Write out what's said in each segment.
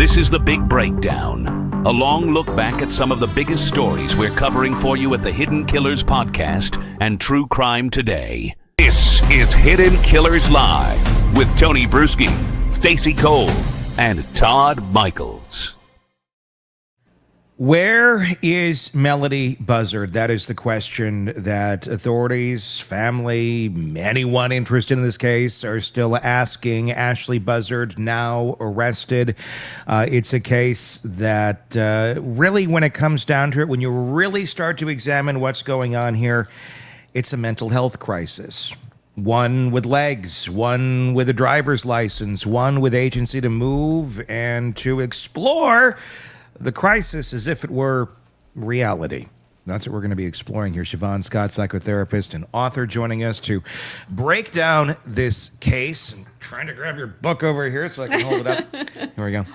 This is The Big Breakdown, a long look back at some of the biggest stories we're covering for you at the Hidden Killers podcast and True Crime Today. This is Hidden Killers Live with Tony Brueski, Stacy Cole, and Todd Michaels. Where is Melodee Buzzard? That is the question that authorities, family, anyone interested in this case are still asking. Ashlee Buzzard, now arrested. It's a case that really, when it comes down to it, when you really start to examine what's going on here, it's a mental health crisis. One with legs, one with a driver's license, one with agency to move and to explore the crisis as if it were reality. That's what we're going to be exploring here. Shavaun Scott, psychotherapist and author, joining us to break down this case. I'm trying to grab your book over here so I can hold it up. Here we go.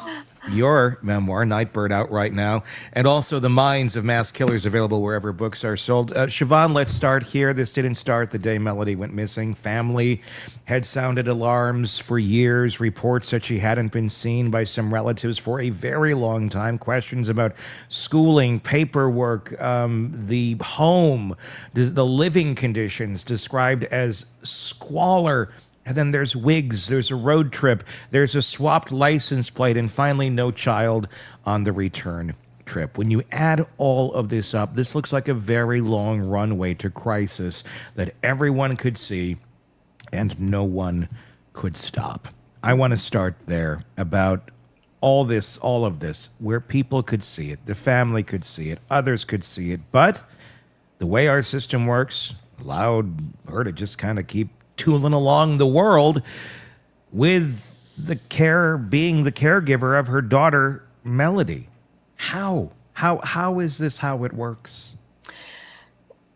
Your memoir, Nightbird, out right now, and also The Minds of Mass Killers, available wherever books are sold. Shavaun, let's start here. This didn't start the day Melodee went missing. Family had sounded alarms for years, reports that she hadn't been seen by some relatives for a very long time, questions about schooling, paperwork, the home, the living conditions described as squalor. And then there's wigs, there's a road trip, there's a swapped license plate, and finally no child on the return trip. When you add all of this up, this looks like a very long runway to crisis that everyone could see and no one could stop. I want to start there about all of this, where people could see it, the family could see it, others could see it, but the way our system works allowed her to just kind of keep tooling along the world with being the caregiver of her daughter, Melodee. How is this how it works?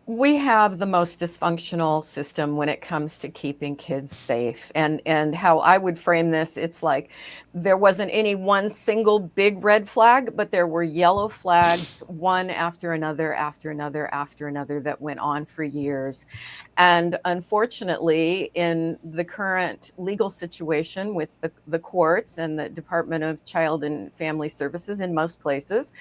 We have the most dysfunctional system when it comes to keeping kids safe. And how I would frame this, it's like there wasn't any one single big red flag, but there were yellow flags, one after another, after another, after another, that went on for years. And unfortunately, in the current legal situation with the courts and the Department of Child and Family Services in most places,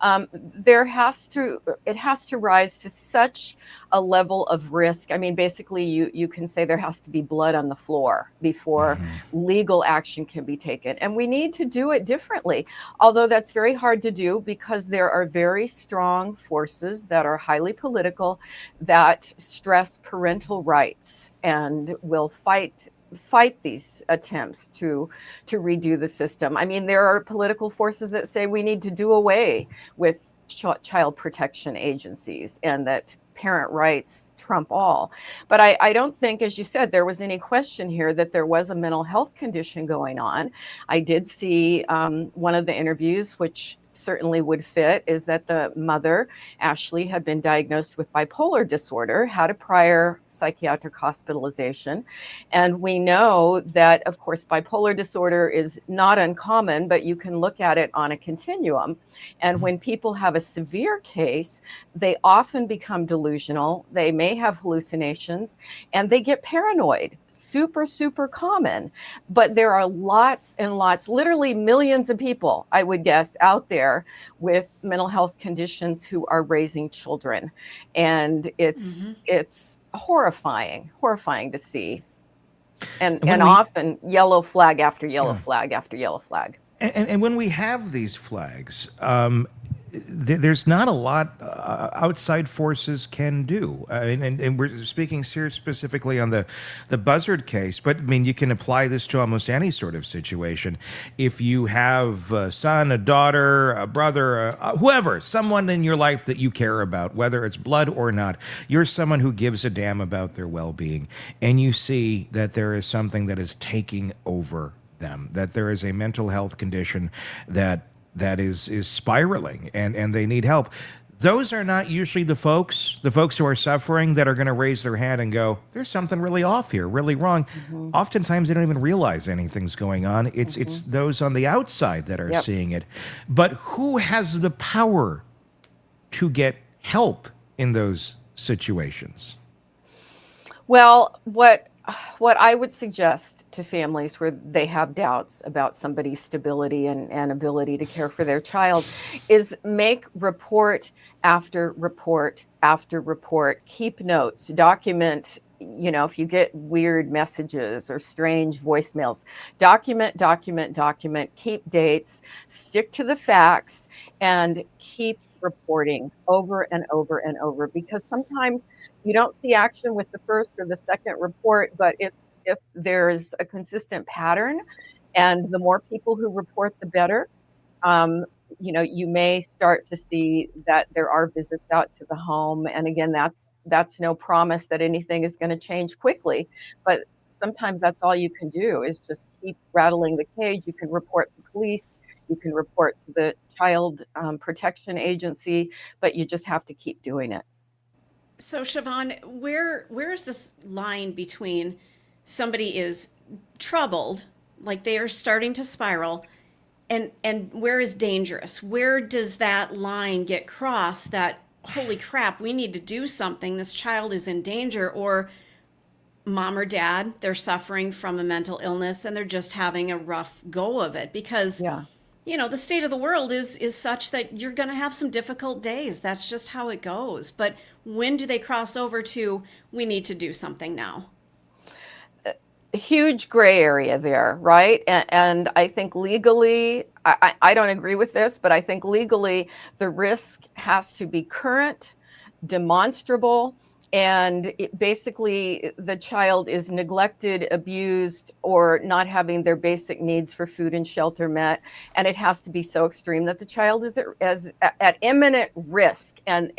it has to rise to such a level of risk. I mean, basically, you can say there has to be blood on the floor before legal action can be taken. And we need to do it differently, although that's very hard to do because there are very strong forces that are highly political that stress parental rights and will fight these attempts to redo the system. I mean, there are political forces that say we need to do away with child protection agencies and that parent rights trump all. But I don't think, as you said, there was any question here that there was a mental health condition going on. I did see one of the interviews, which certainly would fit, is that the mother, Ashlee, had been diagnosed with bipolar disorder, had a prior psychiatric hospitalization. And we know that, of course, bipolar disorder is not uncommon, but you can look at it on a continuum. And when people have a severe case, they often become delusional. They may have hallucinations and they get paranoid. Super, super common. But there are lots and lots, literally millions of people, I would guess, out there with mental health conditions who are raising children. And it's horrifying to see. And often yellow flag after yellow flag after yellow flag. And when we have these flags, there's not a lot outside forces can do. And we're speaking here specifically on the Buzzard case, but I mean, you can apply this to almost any sort of situation. If you have a son, a daughter, a brother, whoever, someone in your life that you care about, whether it's blood or not, you're someone who gives a damn about their well-being, and you see that there is something that is taking over them, that there is a mental health condition that is spiraling and they need help. Those are not usually the folks who are suffering that are going to raise their hand and go, there's something really off here, really wrong. Oftentimes they don't even realize anything's going on. It's those on the outside that are seeing it. But who has the power to get help in those situations? Well, what what I would suggest to families where they have doubts about somebody's stability and ability to care for their child is make report after report after report. Keep notes, document. If you get weird messages or strange voicemails, document, document, document, keep dates, stick to the facts, and keep reporting over and over and over, because sometimes you don't see action with the first or the second report, but if there's a consistent pattern, and the more people who report, the better. um, you may start to see that there are visits out to the home, and again, that's no promise that anything is going to change quickly, but sometimes that's all you can do is just keep rattling the cage. You can report to police, you can report to the child protection agency, but you just have to keep doing it. So, Shavaun, where's this line between somebody is troubled, like they are starting to spiral, and where is dangerous? Where does that line get crossed that, holy crap, we need to do something, this child is in danger, or mom or dad, they're suffering from a mental illness and they're just having a rough go of it? Because Yeah. the state of the world is such that you're going to have some difficult days. That's just how it goes. But when do they cross over to, we need to do something now? A huge gray area there, right? And I think legally, I don't agree with this, but I think legally the risk has to be current, demonstrable, and basically the child is neglected, abused, or not having their basic needs for food and shelter met, and it has to be so extreme that the child is at imminent risk. And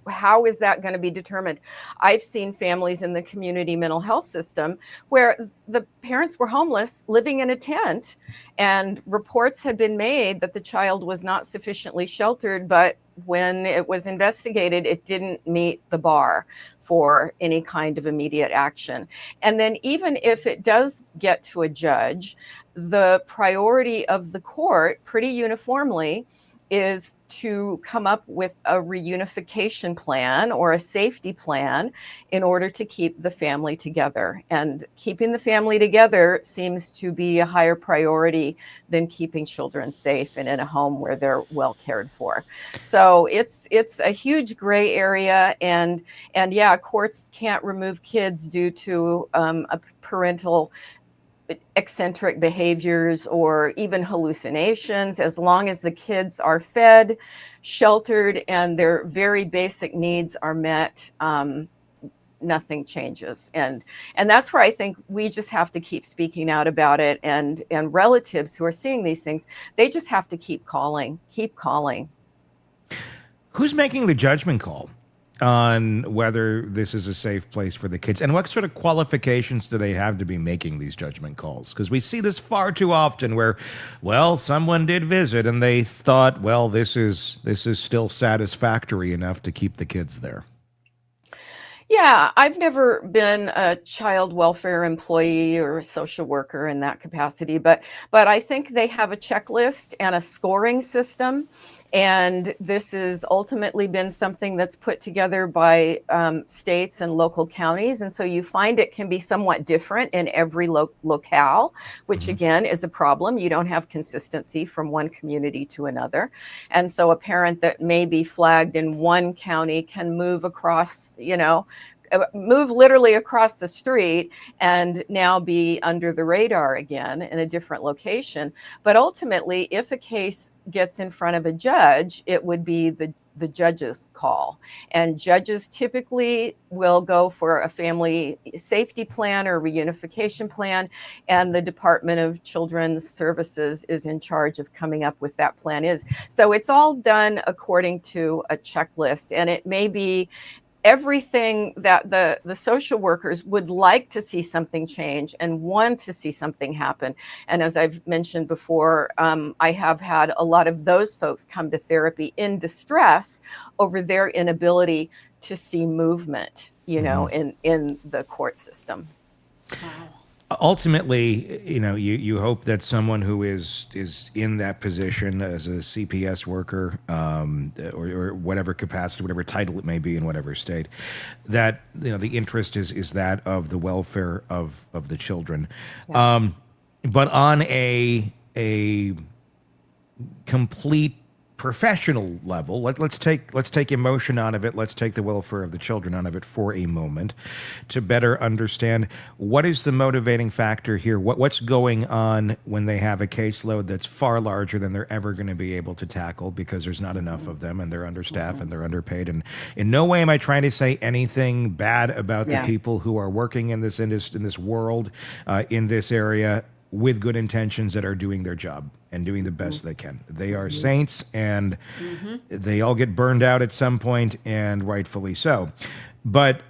how is that going to be determined? I've seen families in the community mental health system where the parents were homeless, living in a tent, and reports had been made that the child was not sufficiently sheltered, but when it was investigated, it didn't meet the bar for any kind of immediate action. And then even if it does get to a judge, the priority of the court pretty uniformly is to come up with a reunification plan or a safety plan in order to keep the family together. And keeping the family together seems to be a higher priority than keeping children safe and in a home where they're well cared for. So it's a huge gray area, and yeah, courts can't remove kids due to a parental eccentric behaviors or even hallucinations. As long as the kids are fed, sheltered, and their very basic needs are met, nothing changes. And that's where I think we just have to keep speaking out about it. And relatives who are seeing these things, they just have to keep calling. Who's making the judgment call on whether this is a safe place for the kids? And what sort of qualifications do they have to be making these judgment calls? Because we see this far too often where, well, someone did visit and they thought, well, this is still satisfactory enough to keep the kids there. Yeah, I've never been a child welfare employee or a social worker in that capacity, but I think they have a checklist and a scoring system, and this has ultimately been something that's put together by states and local counties, and so you find it can be somewhat different in every locale, which again is a problem. You don't have consistency from one community to another, and so a parent that may be flagged in one county can move across, move literally across the street and now be under the radar again in a different location. But ultimately, if a case gets in front of a judge, it would be the judge's call. And judges typically will go for a family safety plan or reunification plan, and the Department of Children's Services is in charge of coming up with that plan. So it's all done according to a checklist, and it may be everything that the social workers would like to see something change and want to see something happen. And as I've mentioned before, I have had a lot of those folks come to therapy in distress over their inability to see movement, in the court system. Wow. Ultimately, you hope that someone who is in that position as a CPS worker, or whatever capacity, whatever title it may be in whatever state, that the interest is that of the welfare of the children. Yeah. But on a complete professional level, let's take emotion out of it. Let's take the welfare of the children out of it for a moment, to better understand what is the motivating factor here. What's going on when they have a caseload that's far larger than they're ever going to be able to tackle, because there's not enough of them, and they're understaffed and they're underpaid. And in no way am I trying to say anything bad about the people who are working in this industry, in this world, in this area, with good intentions, that are doing their job and doing the best they can. They are saints, and they all get burned out at some point, and rightfully so. But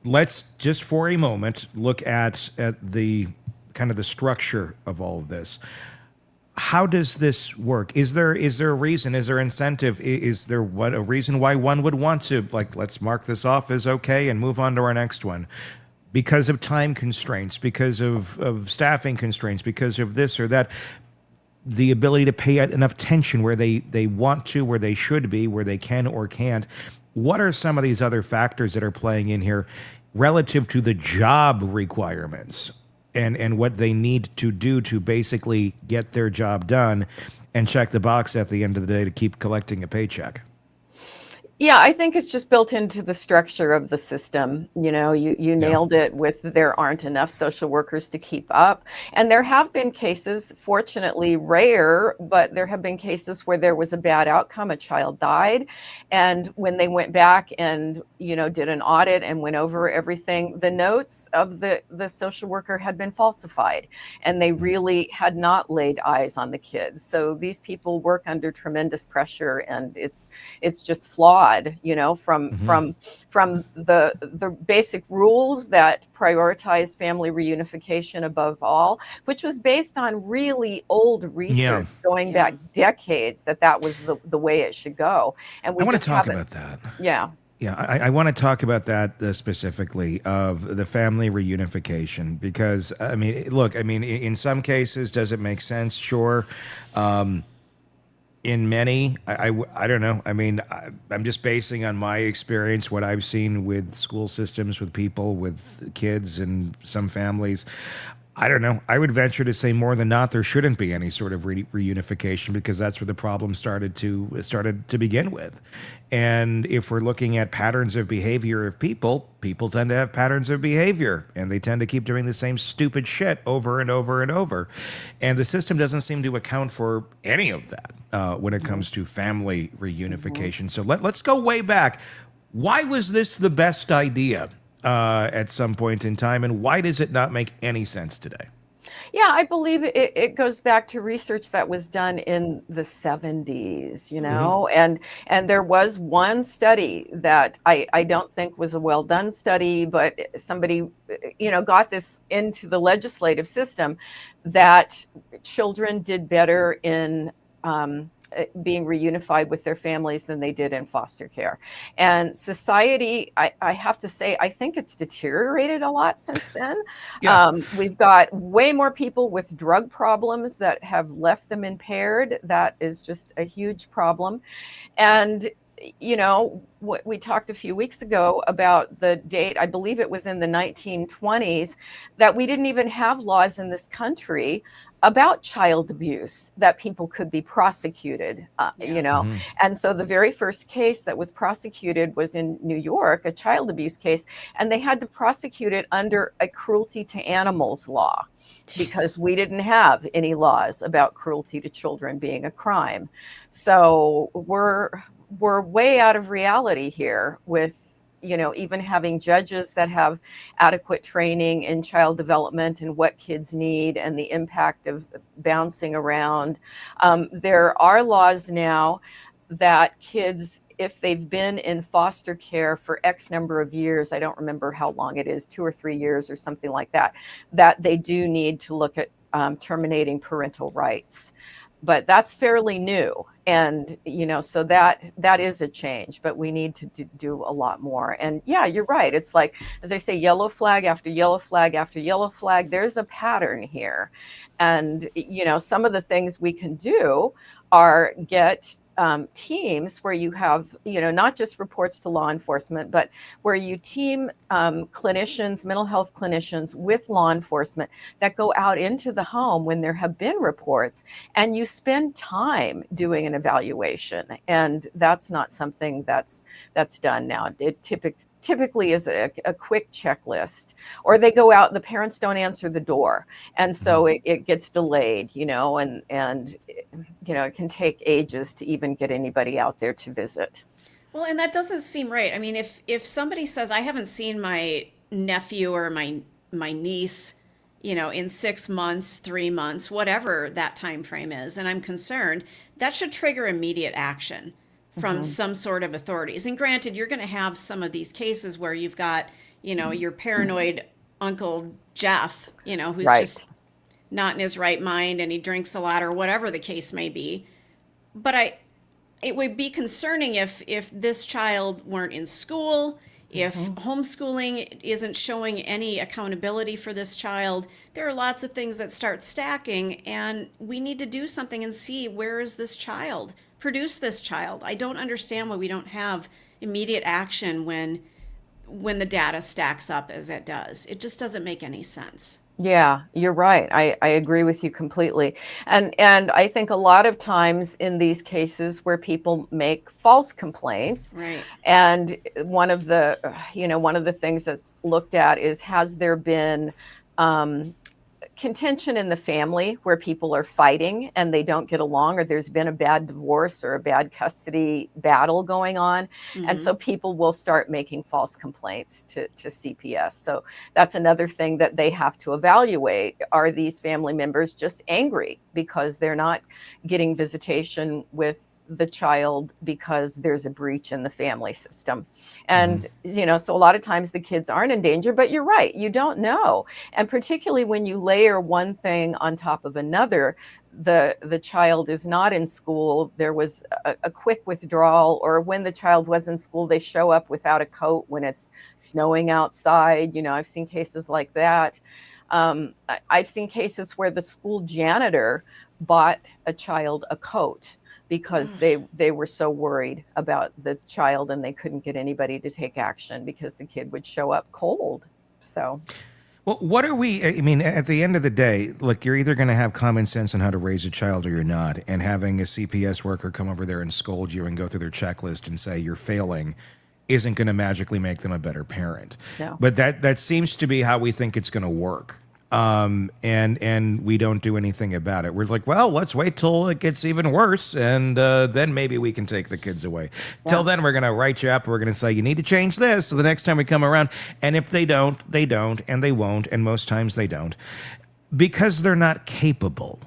let's just for a moment look at the kind of the structure of all of this. How does this work? Is there a reason? Is there incentive? Is there a reason why one would want to, like, let's mark this off as okay and move on to our next one? Because of time constraints, because of staffing constraints, because of this or that, the ability to pay enough attention where they want to, where they should be, where they can or can't. What are some of these other factors that are playing in here relative to the job requirements and what they need to do to basically get their job done and check the box at the end of the day to keep collecting a paycheck? Yeah, I think it's just built into the structure of the system. You nailed it with there aren't enough social workers to keep up. And there have been cases, fortunately rare, but there have been cases where there was a bad outcome. A child died. And when they went back and, did an audit and went over everything, the notes of the social worker had been falsified, and they really had not laid eyes on the kids. So these people work under tremendous pressure, and it's just flawed. From the basic rules that prioritize family reunification above all, which was based on really old research going back decades, that was the way it should go. And we I want just to talk about that. Yeah. Yeah, I want to talk about that specifically, of the family reunification, because, in some cases, does it make sense? Sure. In many, I don't know. I'm just basing on my experience, what I've seen with school systems, with people, with kids, and some families. I don't know. I would venture to say more than not, there shouldn't be any sort of reunification, because that's where the problem started to begin with. And if we're looking at patterns of behavior of people tend to have patterns of behavior, and they tend to keep doing the same stupid shit over and over and over. And the system doesn't seem to account for any of that when it comes to family reunification. So let's go way back. Why was this the best idea at some point in time, and why does it not make any sense today? Yeah, I believe it goes back to research that was done in the 70s, and there was one study that I don't think was a well done study, but somebody, got this into the legislative system, that children did better in being reunified with their families than they did in foster care. And society, I have to say, I think it's deteriorated a lot since then. We've got way more people with drug problems that have left them impaired. That is just a huge problem. And what we talked a few weeks ago about the date, I believe it was in the 1920s, that we didn't even have laws in this country about child abuse, that people could be prosecuted, And so the very first case that was prosecuted was in New York, a child abuse case, and they had to prosecute it under a cruelty to animals law, because we didn't have any laws about cruelty to children being a crime. So we're way out of reality here with, even having judges that have adequate training in child development and what kids need and the impact of bouncing around. There are laws now that kids, if they've been in foster care for X number of years, I don't remember how long it is, 2 or 3 years or something like that, that they do need to look at terminating parental rights. But that's fairly new. And so that is a change, but we need to do a lot more. And yeah, you're right, it's like, as I say, yellow flag after yellow flag after yellow flag. There's a pattern here. And some of the things we can do are get teams where you have not just reports to law enforcement, but where you team clinicians, mental health clinicians, with law enforcement that go out into the home when there have been reports, and you spend time doing an evaluation. And that's not something that's done now. It typically is a quick checklist, or they go out, the parents don't answer the door, and so it gets delayed, and it can take ages to even get anybody out there to visit. Well, and that doesn't seem right. I mean, if somebody says, I haven't seen my nephew or my niece, in 6 months, 3 months, whatever that time frame is, and I'm concerned, that should trigger immediate action from some sort of authorities. And granted, you're going to have some of these cases where you've got, your paranoid Uncle Jeff, who's Right. just not in his right mind and he drinks a lot or whatever the case may be. But it would be concerning if this child weren't in school, if homeschooling isn't showing any accountability for this child. There are lots of things that start stacking, and we need to do something and see, where is this child? Produce this child. I don't understand why we don't have immediate action when the data stacks up as it does. It just doesn't make any sense. Yeah, you're right. I agree with you completely. And I think a lot of times in these cases where people make false complaints, Right. and one of the things that's looked at is, has there been contention in the family where people are fighting and they don't get along, or there's been a bad divorce or a bad custody battle going on. And so people will start making false complaints to CPS. So that's another thing that they have to evaluate. Are these family members just angry because they're not getting visitation with the child because there's a breach in the family system? And so a lot of times the kids aren't in danger, but you're right, you don't know. And particularly when you layer one thing on top of another, the child is not in school, there was a quick withdrawal, or when the child was in school, they show up without a coat when it's snowing outside. I've seen cases like that. I've seen cases where the school janitor bought a child a coat because they were so worried about the child, and they couldn't get anybody to take action because the kid would show up cold. So, well, I mean, at the end of the day, look, you're either going to have common sense on how to raise a child or you're not. And having a CPS worker come over there and scold you and go through their checklist and say you're failing isn't going to magically make them a better parent. No. But that seems to be how we think it's going to work. And we don't do anything about it. We're like, well, let's wait till it gets even worse, and then maybe we can take the kids away. Yeah. Till then, we're going to write you up. We're going to say, you need to change this. So the next time we come around, and if they don't, they don't, and they won't, and most times they don't, because they're not capable.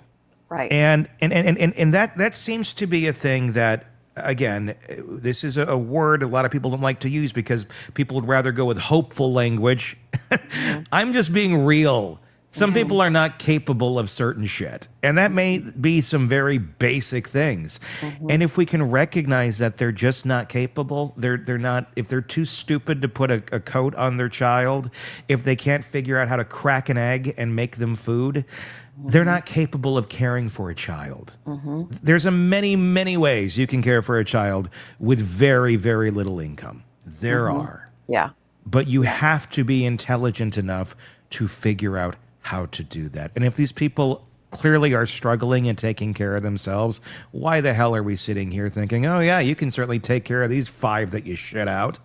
Right. And that seems to be a thing that, again, this is a word a lot of people don't like to use because people would rather go with hopeful language. I'm just being real. Some people are not capable of certain shit, and that may be some very basic things. And if we can recognize that they're just not capable, they're not, if they're too stupid to put a coat on their child, if they can't figure out how to crack an egg and make them food, they're not capable of caring for a child. There's many, many ways you can care for a child with very, very little income. There are. Yeah. But you have to be intelligent enough to figure out how to do that. And if these people clearly are struggling and taking care of themselves, why the hell are we sitting here thinking, oh yeah, you can certainly take care of these 5 that you shit out?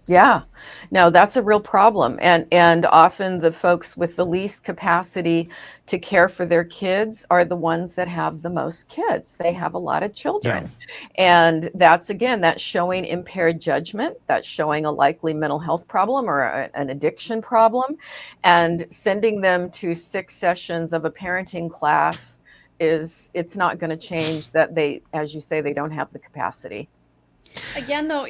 Yeah, no, that's a real problem. And often the folks with the least capacity to care for their kids are the ones that have the most kids. They have a lot of children. Yeah. And that's showing impaired judgment. That's showing a likely mental health problem or an addiction problem. And sending them to 6 sessions of a parenting class it's not going to change that they, as you say, they don't have the capacity. Again, though,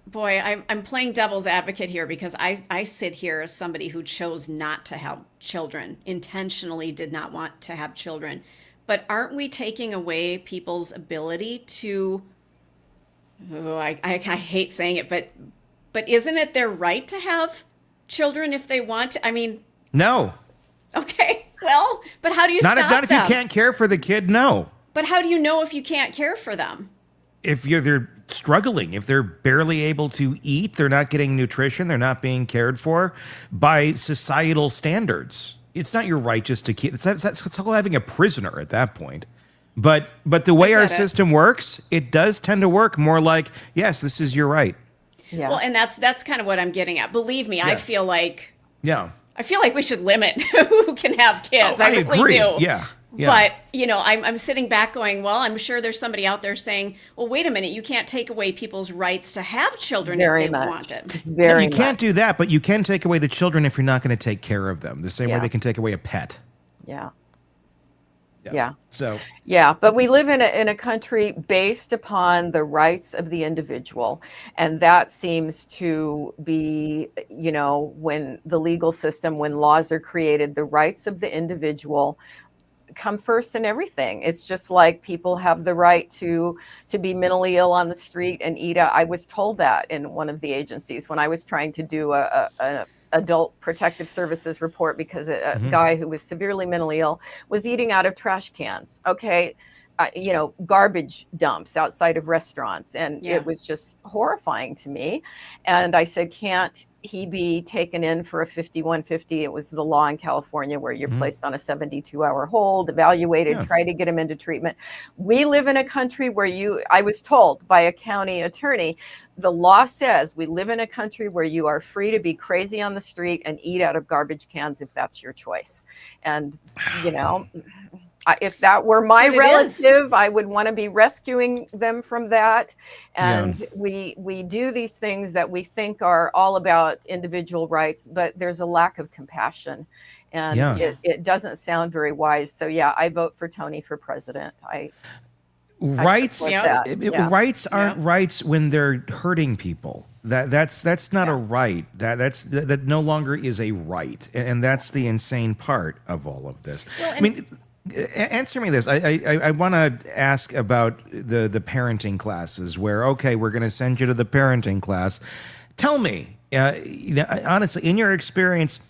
Boy, I'm playing devil's advocate here because I sit here as somebody who chose not to have children, intentionally did not want to have children. but aren't we taking away people's ability to, I hate saying it, but isn't it their right to have children if they want to? I mean, No. okay, well, but how do you Not stop if you them? can't care for the kid, no. But how do you know if you can't care for them? If they're struggling, if they're barely able to eat, they're not getting nutrition, they're not being cared for by societal standards. It's not your right just to keep. It's like having a prisoner at that point. But the way our system works, it does tend to work more like, yes, this is your right. Yeah. Well, and that's kind of what I'm getting at. Believe me, I feel like we should limit who can have kids. Oh, I really agree. do. Yeah. But, I'm sitting back going, well, I'm sure there's somebody out there saying, well, wait a minute, you can't take away people's rights to have children if they want it. You can't do that, but you can take away the children if you're not going to take care of them. The same way they can take away a pet. Yeah. So. Yeah, but we live in a country based upon the rights of the individual, and that seems to be, when the legal system, when laws are created, the rights of the individual come first in everything. It's just like people have the right to be mentally ill on the street and eat I was told that in one of the agencies when I was trying to do a adult protective services report because a guy who was severely mentally ill was eating out of trash cans. Okay. Garbage dumps outside of restaurants. And it was just horrifying to me. And I said, can't he be taken in for a 5150? It was the law in California where you're placed on a 72-hour hold, evaluated, try to get him into treatment. We live in a country where I was told by a county attorney, the law says we live in a country where you are free to be crazy on the street and eat out of garbage cans if that's your choice. And, if that were my relative, I would want to be rescuing them from that. And we do these things that we think are all about individual rights, but there's a lack of compassion. And it doesn't sound very wise. So, I vote for Tony for president. Rights aren't rights when they're hurting people. That's not a right. That no longer is a right. And that's the insane part of all of this. Well, answer me this. I want to ask about the parenting classes where, okay, we're going to send you to the parenting class. Tell me, honestly, in your experience,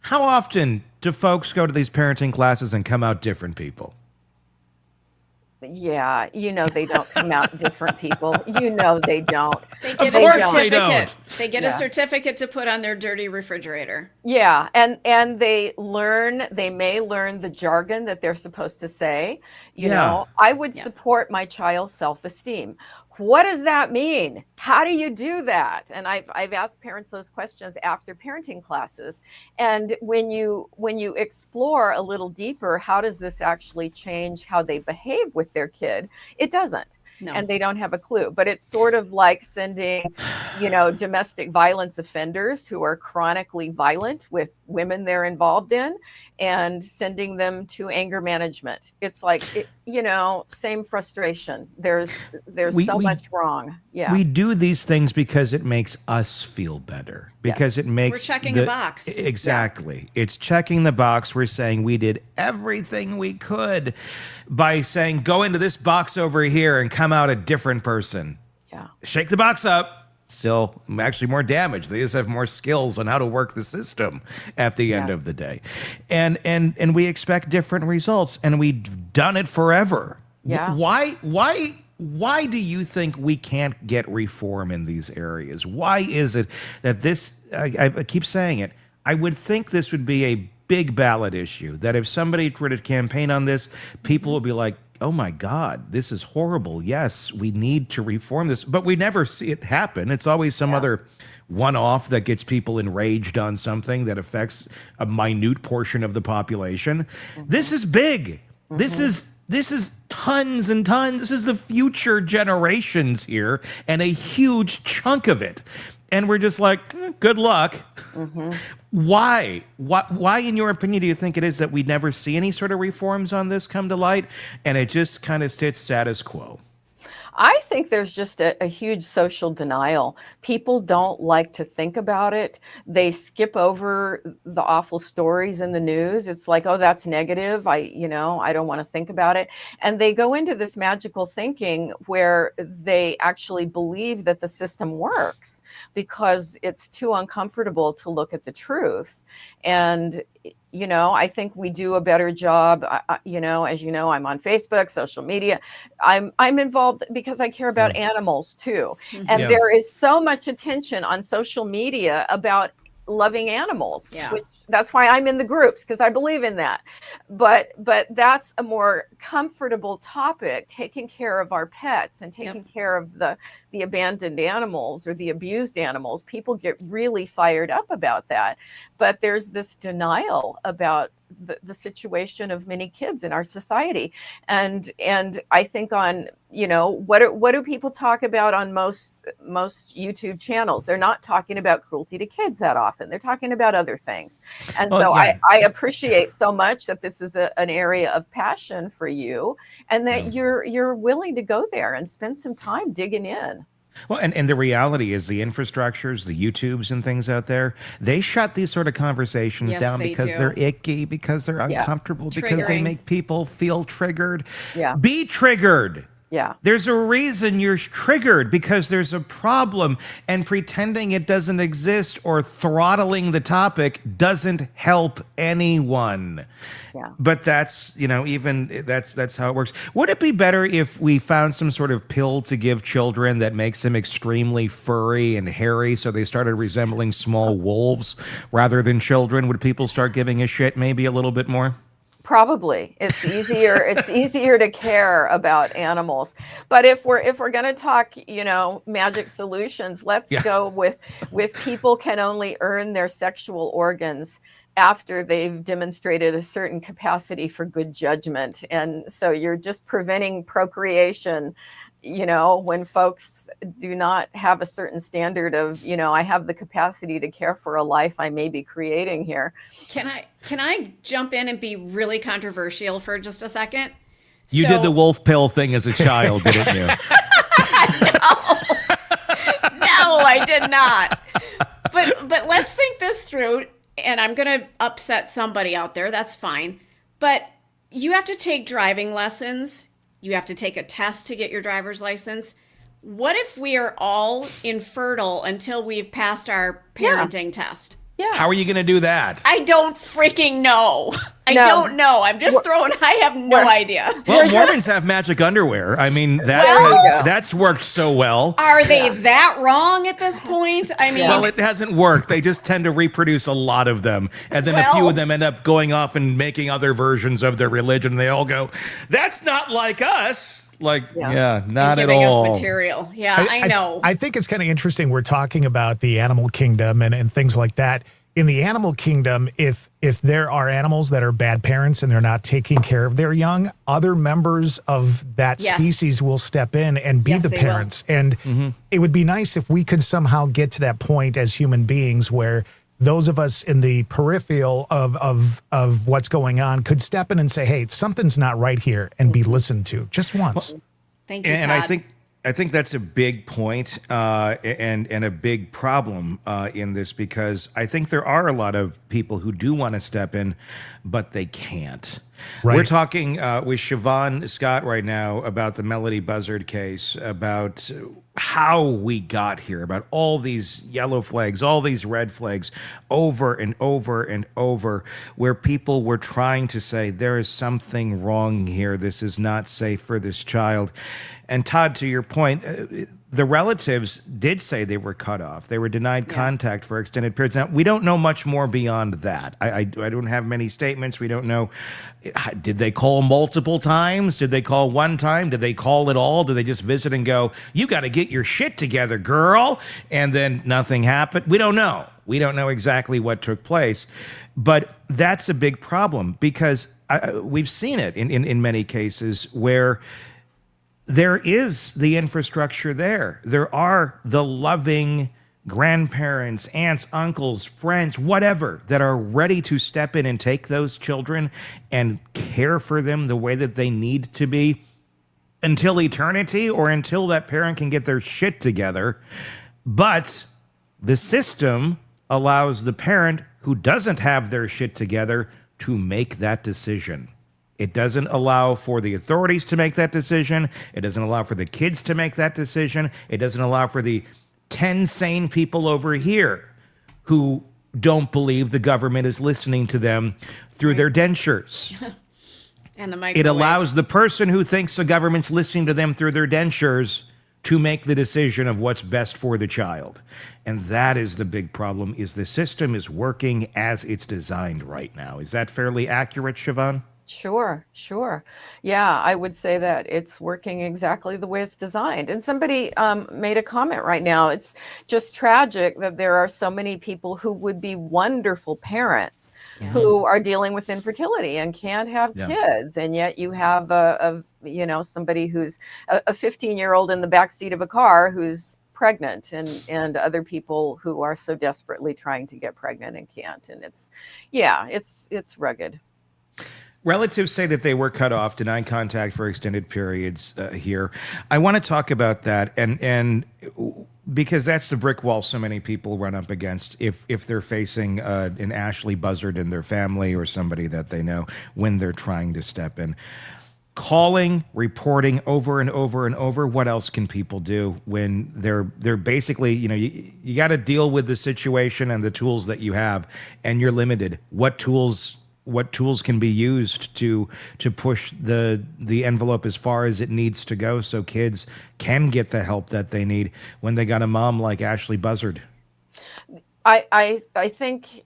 how often do folks go to these parenting classes and come out different people? Yeah, they don't come out different people. They don't. They get a certificate. They get a certificate to put on their dirty refrigerator. Yeah, and they may learn the jargon that they're supposed to say. I would support my child's self-esteem. What does that mean? How do you do that? And I've asked parents those questions after parenting classes. And when you explore a little deeper, how does this actually change how they behave with their kid? It doesn't. No. And they don't have a clue. But it's sort of like sending, domestic violence offenders who are chronically violent with women they're involved in and sending them to anger management. It's like, same frustration. There's so much wrong. Yeah. We do these things because it makes us feel better. Because it makes... We're checking a box. Exactly. Yeah. It's checking the box. We're saying we did everything we could by saying, go into this box over here and come out a different person. Yeah. Shake the box up. Still, actually more damage. They just have more skills on how to work the system at the end of the day. And we expect different results, and we've done it forever. Yeah. Why do you think we can't get reform in these areas? Why is it that this, I keep saying it, I would think this would be a big ballot issue, that if somebody were to campaign on this, people would be like, oh my God, this is horrible. Yes, we need to reform this. But we never see it happen. It's always some other one-off that gets people enraged on something that affects a minute portion of the population. This is big. This is tons and tons. This is the future generations here and a huge chunk of it. And we're just like, good luck. Why, in your opinion, do you think it is that we never see any sort of reforms on this come to light and it just kind of sits status quo? I think there's just a huge social denial. People don't like to think about it. They skip over the awful stories in the news. It's like, oh, that's negative. I don't want to think about it. And they go into this magical thinking where they actually believe that the system works because it's too uncomfortable to look at the truth. And I think we do a better job. As you know, I'm on Facebook, social media. I'm involved because I care about animals too. And there is so much attention on social media about loving animals, which that's why I'm in the groups, because I believe in that. But that's a more comfortable topic, taking care of our pets and taking care of the abandoned animals or the abused animals. People get really fired up about that. But there's this denial about the situation of many kids in our society. And I think on, what do people talk about on most YouTube channels? They're not talking about cruelty to kids that often. They're talking about other things. And I appreciate so much that this is an area of passion for you, and that you're willing to go there and spend some time digging in. Well, and the reality is the infrastructures, the YouTubes and things out there, they shut these sort of conversations down because they're icky, because they're uncomfortable, because they make people feel triggered. Yeah. Be triggered. Yeah. There's a reason you're triggered, because there's a problem, and pretending it doesn't exist or throttling the topic doesn't help anyone. Yeah. But that's how it works. Would it be better if we found some sort of pill to give children that makes them extremely furry and hairy so they started resembling small wolves rather than children? Would people start giving a shit maybe a little bit more? Probably. It's easier to care about animals. But if we're going to talk, magic solutions, let's go with people can only earn their sexual organs after they've demonstrated a certain capacity for good judgment. And so you're just preventing procreation, when folks do not have a certain standard of, I have the capacity to care for a life I may be creating here. Can I jump in and be really controversial for just a second? You did the wolf pill thing as a child, didn't you? No, I did not. But let's think this through. And I'm going to upset somebody out there. That's fine. But you have to take driving lessons. You have to take a test to get your driver's license. What if we are all infertile until we've passed our parenting test? Yeah. How are you going to do that? I don't freaking know. I don't know. I'm just I have no idea. Well, Mormons have magic underwear. I mean, that's worked so well. Are they that wrong at this point? I mean, well, it hasn't worked. They just tend to reproduce a lot of them. And then a few of them end up going off and making other versions of their religion. They all go, that's not like us. Not at all. Us material. Yeah, I know. I think it's kind of interesting. We're talking about the animal kingdom and things like that. In the animal kingdom, if there are animals that are bad parents and they're not taking care of their young, other members of that species will step in and be the parents. And it would be nice if we could somehow get to that point as human beings where those of us in the peripheral of what's going on could step in and say, hey, something's not right here, and be listened to just once. Well, thank you, and Todd. I think that's a big point, and a big problem in this, because I think there are a lot of people who do want to step in, but they can't. Right. We're talking with Shavaun Scott right now about the Melodee Buzzard case, about how we got here, about all these yellow flags, all these red flags, over and over and over, where people were trying to say, there is something wrong here. This is not safe for this child. And Todd, to your point, the relatives did say they were cut off. They were denied contact for extended periods. Now, we don't know much more beyond that. I don't have many statements. We don't know. Did they call multiple times? Did they call one time? Did they call at all? Did they just visit and go, you got to get your shit together, girl? And then nothing happened? We don't know. We don't know exactly what took place. But that's a big problem, because we've seen it in many cases where there is the infrastructure there. There are the loving grandparents, aunts, uncles, friends, whatever, that are ready to step in and take those children and care for them the way that they need to be. until eternity or until that parent can get their shit together. But the system allows the parent who doesn't have their shit together to make that decision. It doesn't allow for the authorities to make that decision. It doesn't allow for the kids to make that decision. It doesn't allow for the 10 sane people over here who don't believe the government is listening to them through their dentures. And the microwave. It allows the person who thinks the government's listening to them through their dentures to make the decision of what's best for the child. And that is the big problem, is the system is working as it's designed right now. Is that fairly accurate, Shavaun? Sure, sure. Yeah, I would say that it's working exactly the way it's designed. And somebody made a comment right now. It's just tragic that there are so many people who would be wonderful parents who are dealing with infertility and can't have kids. And yet you have somebody who's a 15-year-old in the backseat of a car who's pregnant, and other people who are so desperately trying to get pregnant and can't. And it's rugged. Relatives say that they were cut off, denied contact for extended periods here. I want to talk about that, and because that's the brick wall so many people run up against if they're facing an Ashlee Buzzard in their family or somebody that they know when they're trying to step in. Calling, reporting over and over and over. What else can people do when they're basically, you got to deal with the situation and the tools that you have, and you're limited. What tools can be used to push the envelope as far as it needs to go so kids can get the help that they need when they got a mom like Ashlee Buzzard? I think,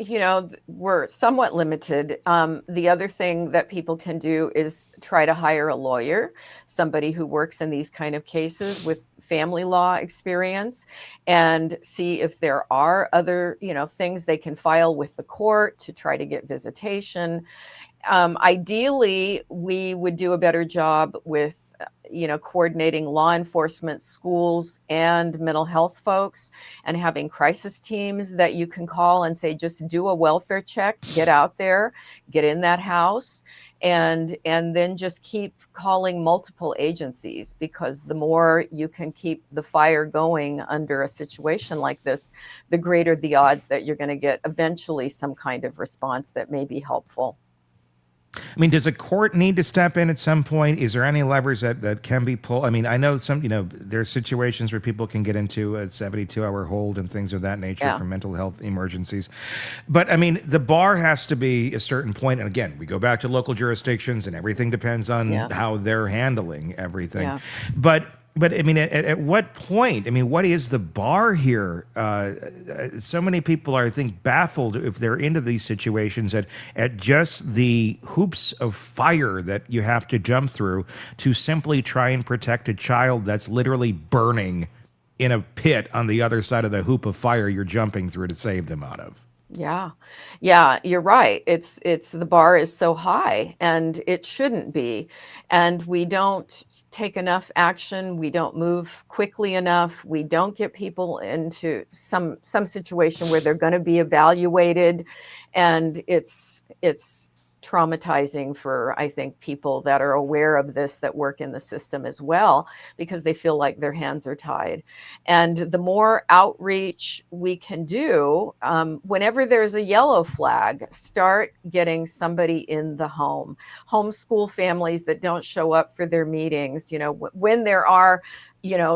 we're somewhat limited. The other thing that people can do is try to hire a lawyer, somebody who works in these kind of cases with family law experience, and see if there are other, things they can file with the court to try to get visitation. Ideally, we would do a better job with coordinating law enforcement, schools, and mental health folks, and having crisis teams that you can call and say, just do a welfare check, get out there, get in that house, and then just keep calling multiple agencies, because the more you can keep the fire going under a situation like this, the greater the odds that you're going to get eventually some kind of response that may be helpful. I mean, does a court need to step in at some point? Is there any levers that can be pulled? I mean, I know there's situations where people can get into a 72-hour hold and things of that nature for mental health emergencies. But I mean, the bar has to be a certain point. And again, we go back to local jurisdictions and everything depends on how they're handling everything. Yeah. But I mean, at what point? I mean, what is the bar here? So many people are, I think, baffled if they're into these situations at just the hoops of fire that you have to jump through to simply try and protect a child that's literally burning in a pit on the other side of the hoop of fire you're jumping through to save them out of. Yeah, you're right. It's the bar is so high, and it shouldn't be. And we don't take enough action. We don't move quickly enough. We don't get people into some situation where they're going to be evaluated, and it's traumatizing for, I think, people that are aware of this, that work in the system as well, because they feel like their hands are tied. And the more outreach we can do, whenever there's a yellow flag, start getting somebody in the home. Homeschool families that don't show up for their meetings, when there are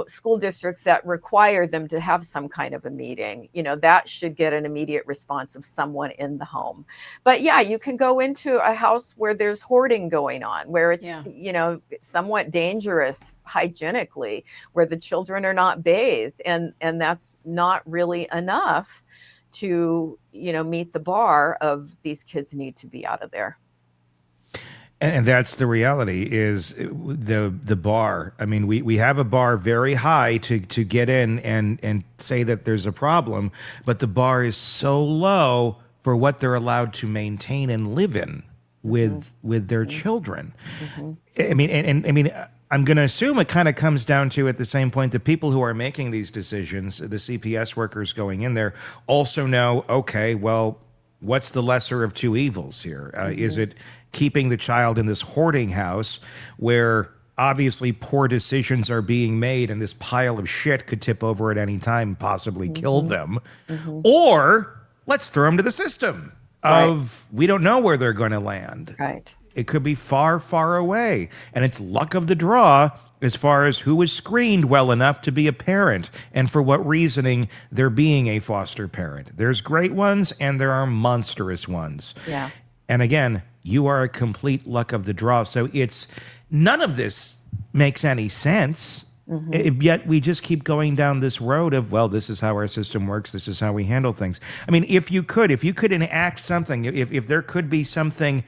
school districts that require them to have some kind of a meeting, that should get an immediate response of someone in the home. But yeah, you can go into a house where there's hoarding going on, where it's, somewhat dangerous hygienically, where the children are not bathed, and that's not really enough to, meet the bar of these kids need to be out of there. And that's the reality, is the bar. I mean, we have a bar very high to get in and say that there's a problem, but the bar is so low for what they're allowed to maintain and live in with their children. I mean, and I mean, I'm going to assume it kind of comes down to, at the same point, the people who are making these decisions, the CPS workers going in there, also know, okay, well, what's the lesser of two evils here? Is it keeping the child in this hoarding house where obviously poor decisions are being made and this pile of shit could tip over at any time, possibly kill them. Or let's throw them to the system of we don't know where they're going to land. Right. It could be far, far away. And it's luck of the draw as far as who was screened well enough to be a parent and for what reasoning they're being a foster parent. There's great ones and there are monstrous ones. Yeah. And again, you are a complete luck of the draw. So it's none of this makes any sense. Yet we just keep going down this road of, well, this is how our system works. This is how we handle things. I mean, if you could enact something, if there could be something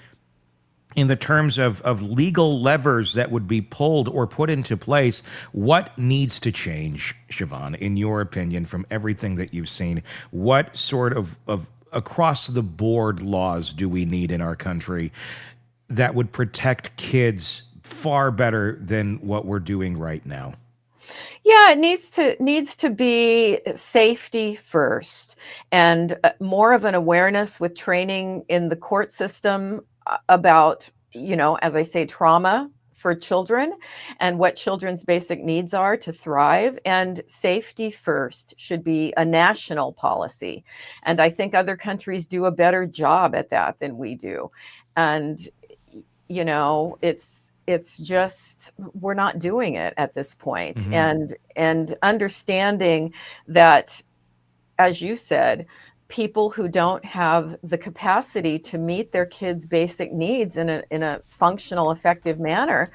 in the terms of legal levers that would be pulled or put into place, what needs to change, Shavaun, in your opinion, from everything that you've seen? What sort of across the board laws do we need in our country that would protect kids far better than what we're doing right now? Yeah, it needs to be safety first, and more of an awareness with training in the court system about, as I say, trauma for children and what children's basic needs are to thrive. And safety first should be a national policy. And I think other countries do a better job at that than we do. And, it's just, we're not doing it at this point. And understanding that, as you said, people who don't have the capacity to meet their kids' basic needs in a functional, effective manner,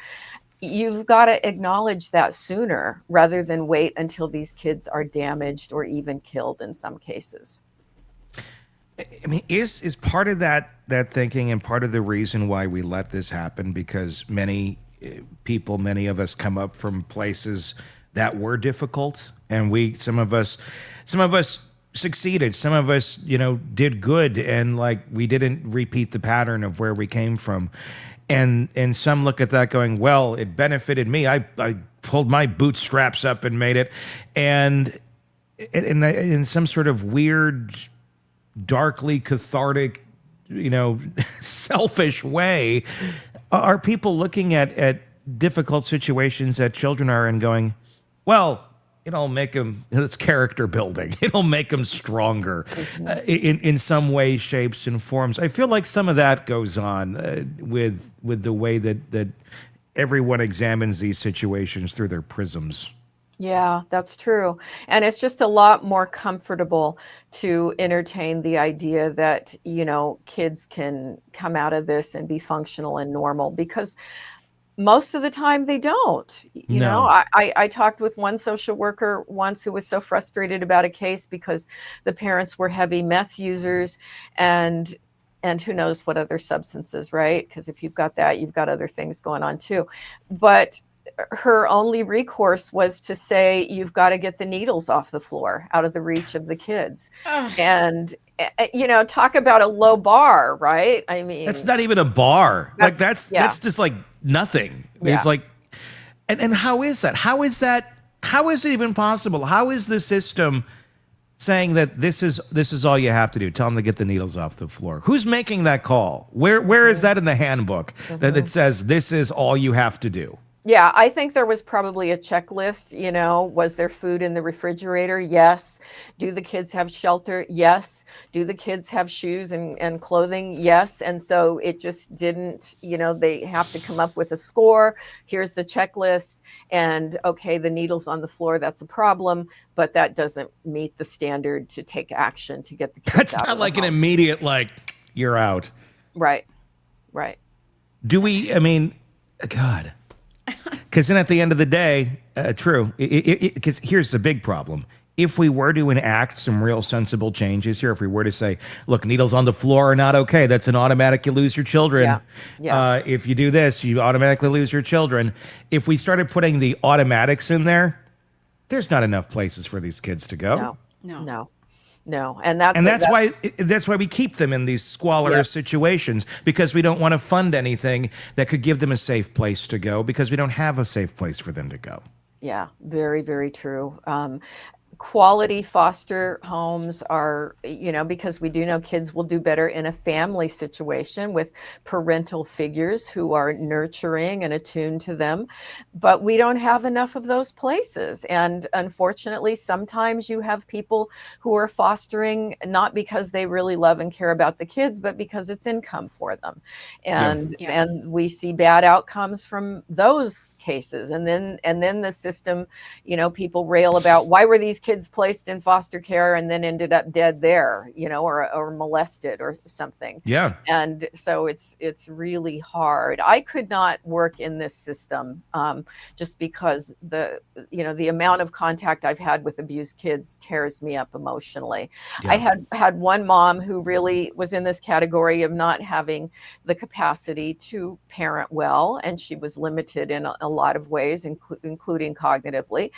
you've got to acknowledge that sooner rather than wait until these kids are damaged or even killed in some cases. I mean, is part of that thinking and part of the reason why we let this happen because many of us come up from places that were difficult, and some of us succeeded, some of us did good, and we didn't repeat the pattern of where we came from, and some look at that going, well, it benefited me. I pulled my bootstraps up and made it, and in some sort of weird, darkly cathartic, selfish way, are people looking at difficult situations that children are in going, well, it'll make them, it's character building. It'll make them stronger in some way, shapes, and forms. I feel like some of that goes on with the way that everyone examines these situations through their prisms. Yeah, that's true. And it's just a lot more comfortable to entertain the idea that, kids can come out of this and be functional and normal, because most of the time they don't. I talked with one social worker once who was so frustrated about a case because the parents were heavy meth users and who knows what other substances, right? Because if you've got that, you've got other things going on too. But her only recourse was to say, you've got to get the needles off the floor, out of the reach of the kids. And, talk about a low bar, right? I mean, that's not even a bar. That's just nothing. Yeah. It's and how is that? How is it even possible? How is the system saying that this is all you have to do? Tell them to get the needles off the floor. Who's making that call? Where is that in the handbook that it says this is all you have to do? Yeah, I think there was probably a checklist, was there food in the refrigerator? Yes. Do the kids have shelter? Yes. Do the kids have shoes and clothing? Yes. And so it just didn't, they have to come up with a score. Here's the checklist. And okay, the needle's on the floor, that's a problem, but that doesn't meet the standard to take action to get the kids That's out not of like the an home. immediate, you're out. Right. God. Because then at the end of the day, true, because here's the big problem. If we were to enact some real sensible changes here, if we were to say, look, needles on the floor are not okay, that's an automatic, you lose your children. Yeah. If you do this, you automatically lose your children. If we started putting the automatics in there, there's not enough places for these kids to go. No. And that's why we keep them in these squalor situations, because we don't want to fund anything that could give them a safe place to go, because we don't have a safe place for them to go. Yeah, very, very true. quality foster homes are, because we do know kids will do better in a family situation with parental figures who are nurturing and attuned to them. But we don't have enough of those places. And unfortunately, sometimes you have people who are fostering not because they really love and care about the kids, but because it's income for them. And we see bad outcomes from those cases. And then the system, people rail about why were these kids placed in foster care and then ended up dead there, or molested or something. Yeah. And so it's really hard. I could not work in this system just because the amount of contact I've had with abused kids tears me up emotionally. Yeah. I had one mom who really was in this category of not having the capacity to parent well, and she was limited in a lot of ways, including cognitively.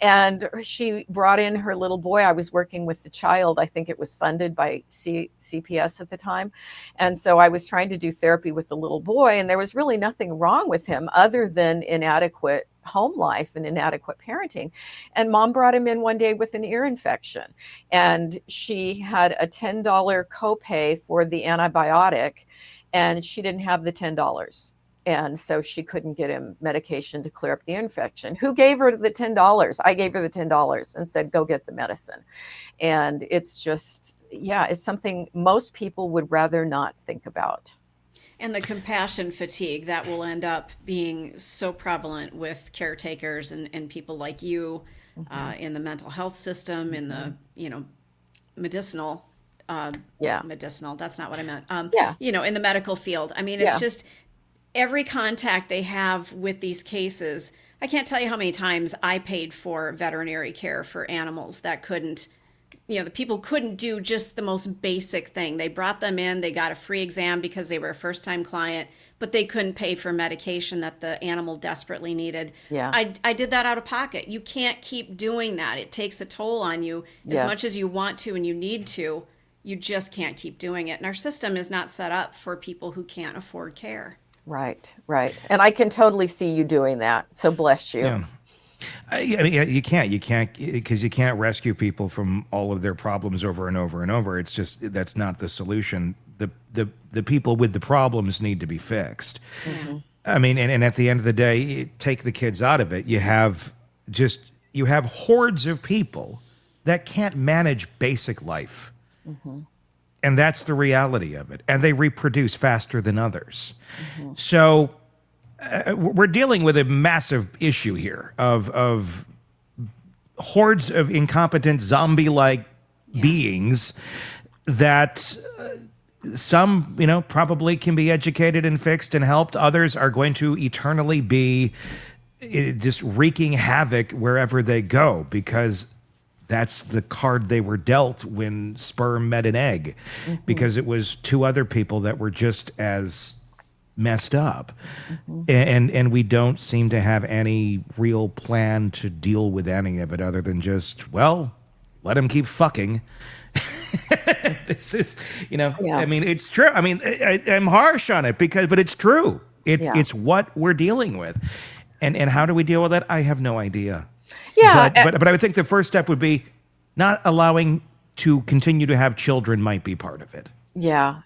And she brought in her little boy. I was working with the child. I think it was funded by CPS at the time. And so I was trying to do therapy with the little boy, and there was really nothing wrong with him other than inadequate home life and inadequate parenting. And mom brought him in one day with an ear infection, and she had a $10 copay for the antibiotic, and she didn't have the $10. And so she couldn't get him medication to clear up the infection. Who gave her the $10? I gave her the $10 and said, go get the medicine. And it's just, it's something most people would rather not think about. And the compassion fatigue that will end up being so prevalent with caretakers and people like you in the mental health system, in the, medicinal, medicinal, that's not what I meant. In the medical field. I mean, it's just every contact they have with these cases. I can't tell you how many times I paid for veterinary care for animals that couldn't, the people couldn't do just the most basic thing. They brought them in, they got a free exam because they were a first-time client, but they couldn't pay for medication that the animal desperately needed. Yeah. I did that out of pocket. You can't keep doing that. It takes a toll on you as much as you want to and you need to. You just can't keep doing it. And our system is not set up for people who can't afford care. Right. And I can totally see you doing that. So bless you. Yeah. I mean, you can't, because you can't rescue people from all of their problems over and over and over. It's just, that's not the solution. The people with the problems need to be fixed. Mm-hmm. I mean, and at the end of the day, take the kids out of it. You have hordes of people that can't manage basic life. Mm-hmm. And that's the reality of it. And they reproduce faster than others. Mm-hmm. So we're dealing with a massive issue here of hordes of incompetent zombie-like beings that some, probably can be educated and fixed and helped. Others are going to eternally be just wreaking havoc wherever they go, because that's the card they were dealt when sperm met an egg, because it was two other people that were just as messed up. And we don't seem to have any real plan to deal with any of it other than just, well, let them keep fucking. This is, I mean, it's true. I mean, I'm harsh on it but it's true. It's what we're dealing with. And how do we deal with that? I have no idea. Yeah. But I would think the first step would be not allowing to continue to have children might be part of it. Yeah.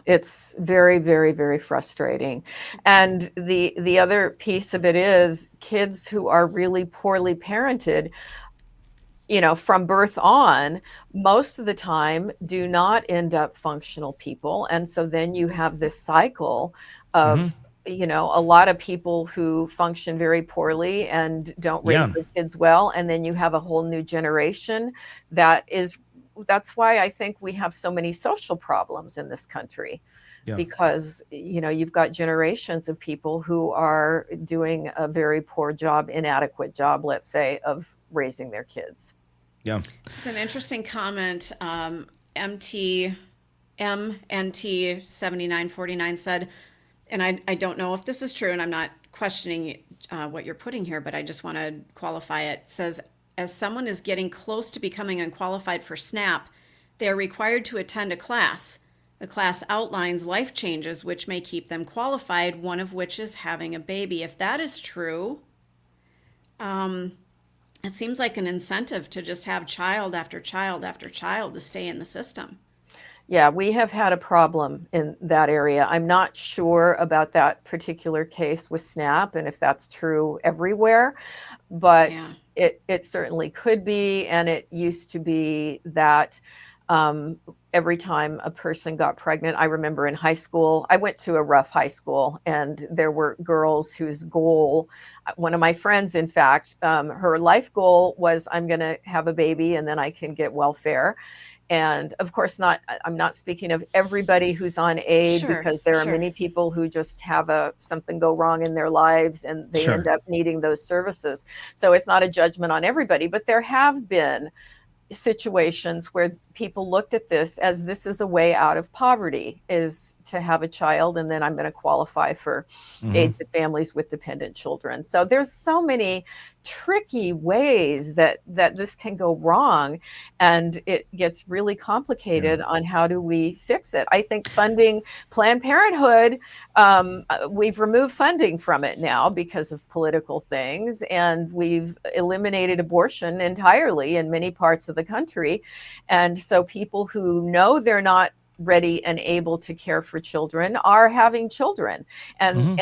It's very, very, very frustrating. And the other piece of it is kids who are really poorly parented, from birth on, most of the time do not end up functional people. And so then you have this cycle of, a lot of people who function very poorly and don't raise their kids well. And then you have a whole new generation that's why I think we have so many social problems in this country, because, you've got generations of people who are doing a very poor job, inadequate job, let's say, of raising their kids. Yeah. It's an interesting comment. MNT7949 said, and I don't know if this is true, and I'm not questioning what you're putting here, but I just want to qualify it. It says, as someone is getting close to becoming unqualified for SNAP, they are required to attend a class. The class outlines life changes which may keep them qualified, one of which is having a baby. If that is true, It seems like an incentive to just have child after child after child to stay in the system. Yeah, we have had a problem in that area. I'm not sure about that particular case with SNAP and if that's true everywhere, but it certainly could be. And it used to be that every time a person got pregnant, I remember in high school, I went to a rough high school, and there were girls whose goal, one of my friends, in fact, her life goal was, I'm going to have a baby and then I can get welfare. And of course, I'm not speaking of everybody who's on aid, because there are many people who just have something go wrong in their lives and they end up needing those services. So it's not a judgment on everybody, but there have been situations where people looked at this as, this is a way out of poverty, is to have a child, and then I'm going to qualify for aid to families with dependent children. So there's so many tricky ways that this can go wrong, and it gets really complicated on how do we fix it. I think funding Planned Parenthood, we've removed funding from it now because of political things, and we've eliminated abortion entirely in many parts of the country. And so people who know they're not ready and able to care for children are having children. And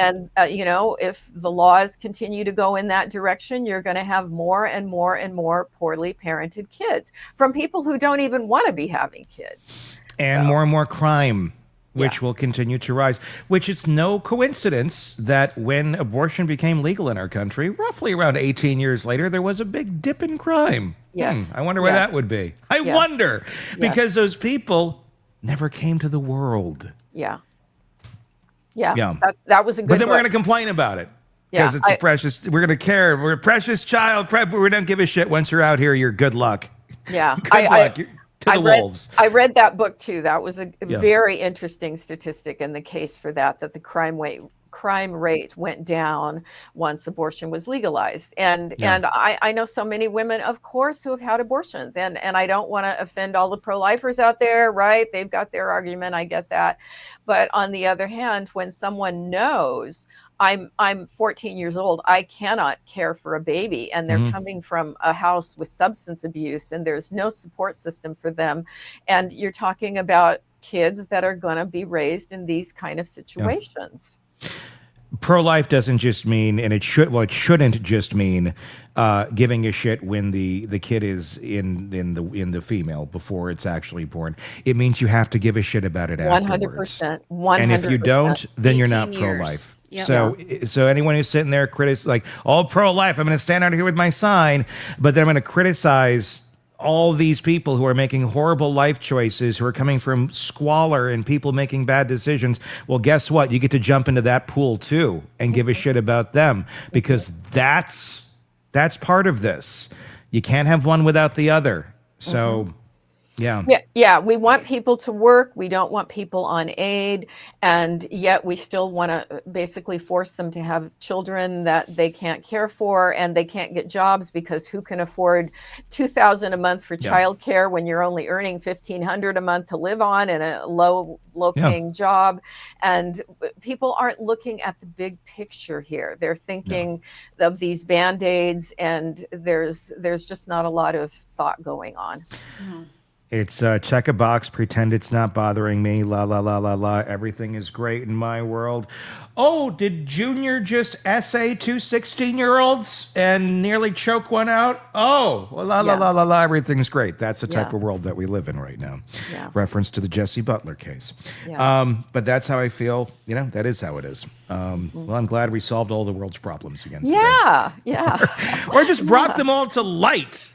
you know, if the laws continue to go in that direction, you're going to have more and more and more poorly parented kids from people who don't even want to be having kids. And more and more crime, which will continue to rise, which it's no coincidence that when abortion became legal in our country, roughly around 18 years later, there was a big dip in crime. Yes. I wonder where that would be. I wonder, because those people never came to the world. Yeah. That was a good But then book. we're going to complain about it. Because it's a precious, we're going to care. We're a precious child. We don't give a shit. Once you're out here, you're good luck. Yeah. Good luck. You're to the wolves. I read that book too. That was a very interesting statistic in the case for that the crime rate went down once abortion was legalized. And I know so many women, of course, who have had abortions, and I don't want to offend all the pro-lifers out there, right? They've got their argument. I get that. But on the other hand, when someone knows, I'm 14 years old, I cannot care for a baby, and they're coming from a house with substance abuse, and there's no support system for them. And you're talking about kids that are going to be raised in these kind of situations. Pro-life doesn't just mean, and it shouldn't just mean giving a shit when the kid is in the female before it's actually born. It means you have to give a shit about it afterwards. 100%. And if you don't, then you're not pro-life. Yep. So anyone who's sitting there like, all pro-life, I'm going to stand out here with my sign, but then I'm going to criticize all these people who are making horrible life choices, who are coming from squalor and people making bad decisions. Well, guess what? You get to jump into that pool too and give a shit about them, because that's part of this. You can't have one without the other. So Yeah, we want people to work. We don't want people on aid. And yet we still want to basically force them to have children that they can't care for, and they can't get jobs, because who can afford $2,000 a month for childcare when you're only earning $1,500 a month to live on in a low paying job? And people aren't looking at the big picture here. They're thinking of these Band-Aids, and there's just not a lot of thought going on. It's check a box, pretend it's not bothering me, la, la, la, la, la. Everything is great in my world. Oh, did Junior just essay two 16-year-olds and nearly choke one out? Oh, la, la, la, la, la, everything's great. That's the type of world that we live in right now. Reference to the Jesse Butler case. But that's how I feel. You know, that is how it is. Well, I'm glad we solved all the world's problems again today. Or just brought them all to light.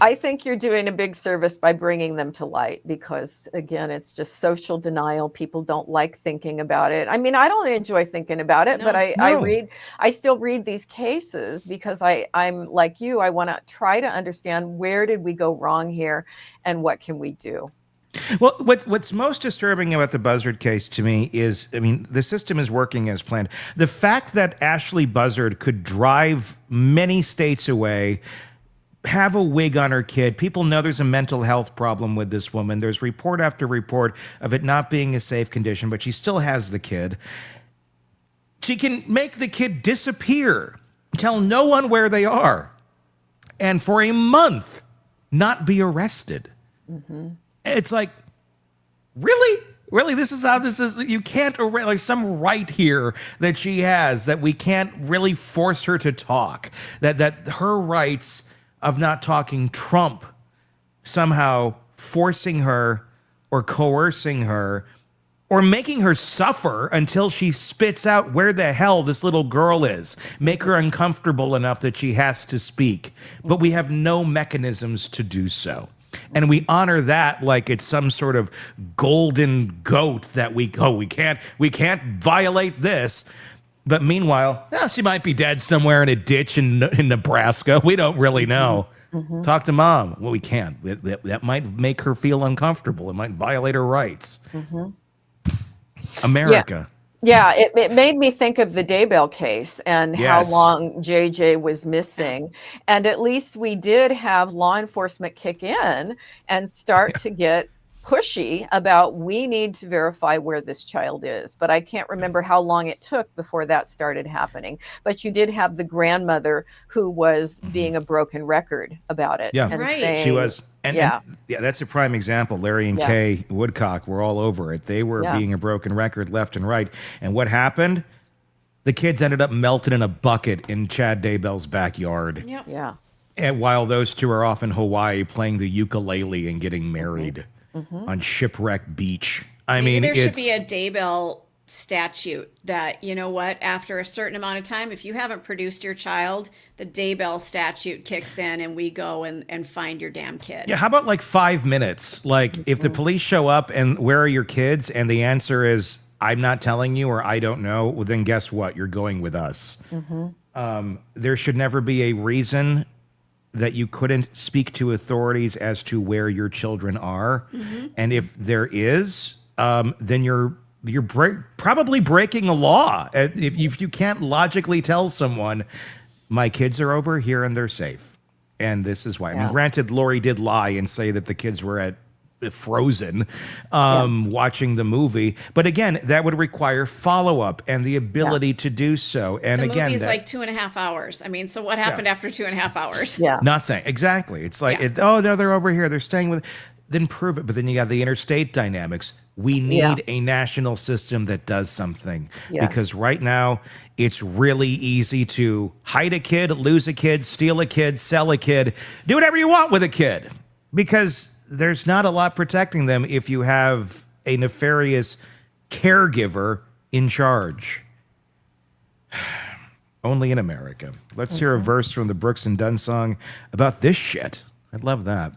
I think you're doing a big service by bringing them to light, because, again, it's just social denial. People don't like thinking about it. I mean, I don't enjoy thinking about it, but I still read these cases because I'm like you. I want to try to understand, where did we go wrong here and what can we do? Well, what's most disturbing about the Buzzard case to me is, I mean, the system is working as planned. The fact that Ashlee Buzzard could drive many states away, have a wig on her kid. People know there's a mental health problem with this woman. There's report after report of it not being a safe condition, but she still has the kid. She can make the kid disappear, tell no one where they are. and for a month not be arrested. It's like, really? Really, this is how this is. You can't, like, some right here that she has that we can't really force her to talk. That her rights of not talking trump somehow forcing her or coercing her or making her suffer until she spits out where the hell this little girl is. Make her uncomfortable enough that she has to speak. But we have no mechanisms to do so. And we honor that like it's some sort of golden goat that we can't violate this. But meanwhile, she might be dead somewhere in a ditch in Nebraska. We don't really know. Talk to mom. Well, we can't. That might make her feel uncomfortable. It might violate her rights. America. Yeah, it made me think of the Daybell case and Yes. how long JJ was missing. And at least we did have law enforcement kick in and start to get pushy about we need to verify where this child is. But I can't remember how long it took before that started happening. But you did have the grandmother who was being a broken record about it. Yeah. And Right. saying, She was. And Yeah. that's a prime example. Larry and Kay Woodcock were all over it. They were being a broken record left and right. And what happened? The kids ended up melted in a bucket in Chad Daybell's backyard. Yep. Yeah. And while those two are off in Hawaii playing the ukulele and getting married on Shipwreck Beach. I mean, Maybe there should it's be a Daybell statute that, you know what, after a certain amount of time, if you haven't produced your child, the Daybell statute kicks in and we go and find your damn kid. Yeah, how about like 5 minutes? Like if the police show up and where are your kids? And the answer is, I'm not telling you or I don't know. Well, then guess what? You're going with us. There should never be a reason that you couldn't speak to authorities as to where your children are. And if there is, then you're probably breaking a law. If you can't logically tell someone, my kids are over here and they're safe. And this is why. I mean, granted, Lori did lie and say that the kids were at Frozen watching the movie. But again, that would require follow-up and the ability to do so. And The again, movie's like 2.5 hours. I mean, so what happened after 2.5 hours? Yeah. nothing. Exactly. It's like, oh, no, they're over here. They're staying with. Then prove it. But then you got the interstate dynamics. We need a national system that does something. Yes. Because right now, it's really easy to hide a kid, lose a kid, steal a kid, sell a kid, do whatever you want with a kid. Because there's not a lot protecting them if you have a nefarious caregiver in charge. Only in America. Let's hear a verse from the Brooks and Dunn song about this shit. I'd love that.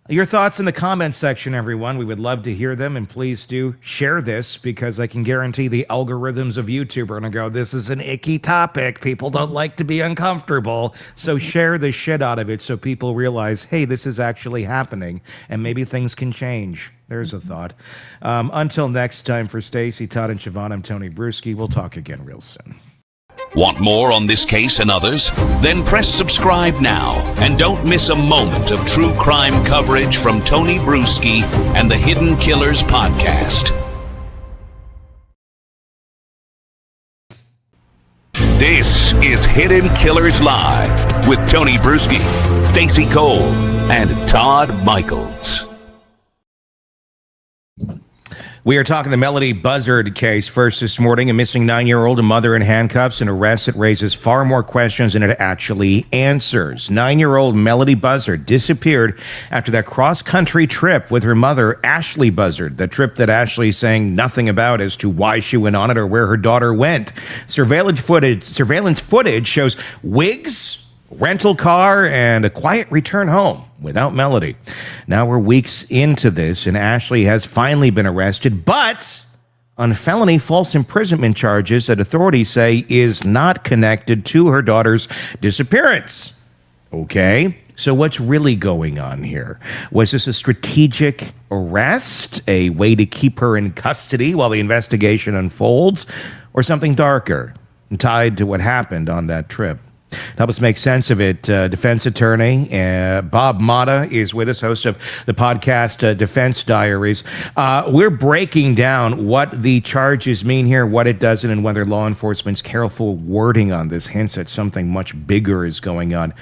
Your thoughts in the comments section, everyone. We would love to hear them, and please do share this because I can guarantee the algorithms of YouTube are going to go, this is an icky topic. People don't like to be uncomfortable. So share the shit out of it so people realize, hey, this is actually happening, and maybe things can change. There's a thought. Until next time, for Stacy, Todd, and Shavaun, I'm Tony Brueski. We'll talk again real soon. Want more on this case and others? Then press subscribe now and don't miss a moment of true crime coverage from Tony Brueski and the Hidden Killers podcast. This is Hidden Killers Live with Tony Brueski, Stacy Cole, and Todd Michaels. We are talking the Melodee Buzzard case first this morning. A missing 9-year-old, a mother in handcuffs, an arrest that raises far more questions than it actually answers. 9-year-old Melodee Buzzard disappeared after that cross-country trip with her mother, Ashlee Buzzard. The trip that Ashlee saying nothing about as to why she went on it or where her daughter went. Surveillance footage shows wigs, rental car, and a quiet return home without Melodee. Now we're weeks into this, and Ashlee has finally been arrested, but on felony false imprisonment charges that authorities say is not connected to her daughter's disappearance. Okay, so what's really going on here? Was this a strategic arrest, a way to keep her in custody while the investigation unfolds, or something darker and tied to what happened on that trip? Help us make sense of it. Defense attorney Bob Mata is with us, host of the podcast Defense Diaries. We're breaking down what the charges mean here, what it doesn't, and whether law enforcement's careful wording on this hints at something much bigger is going on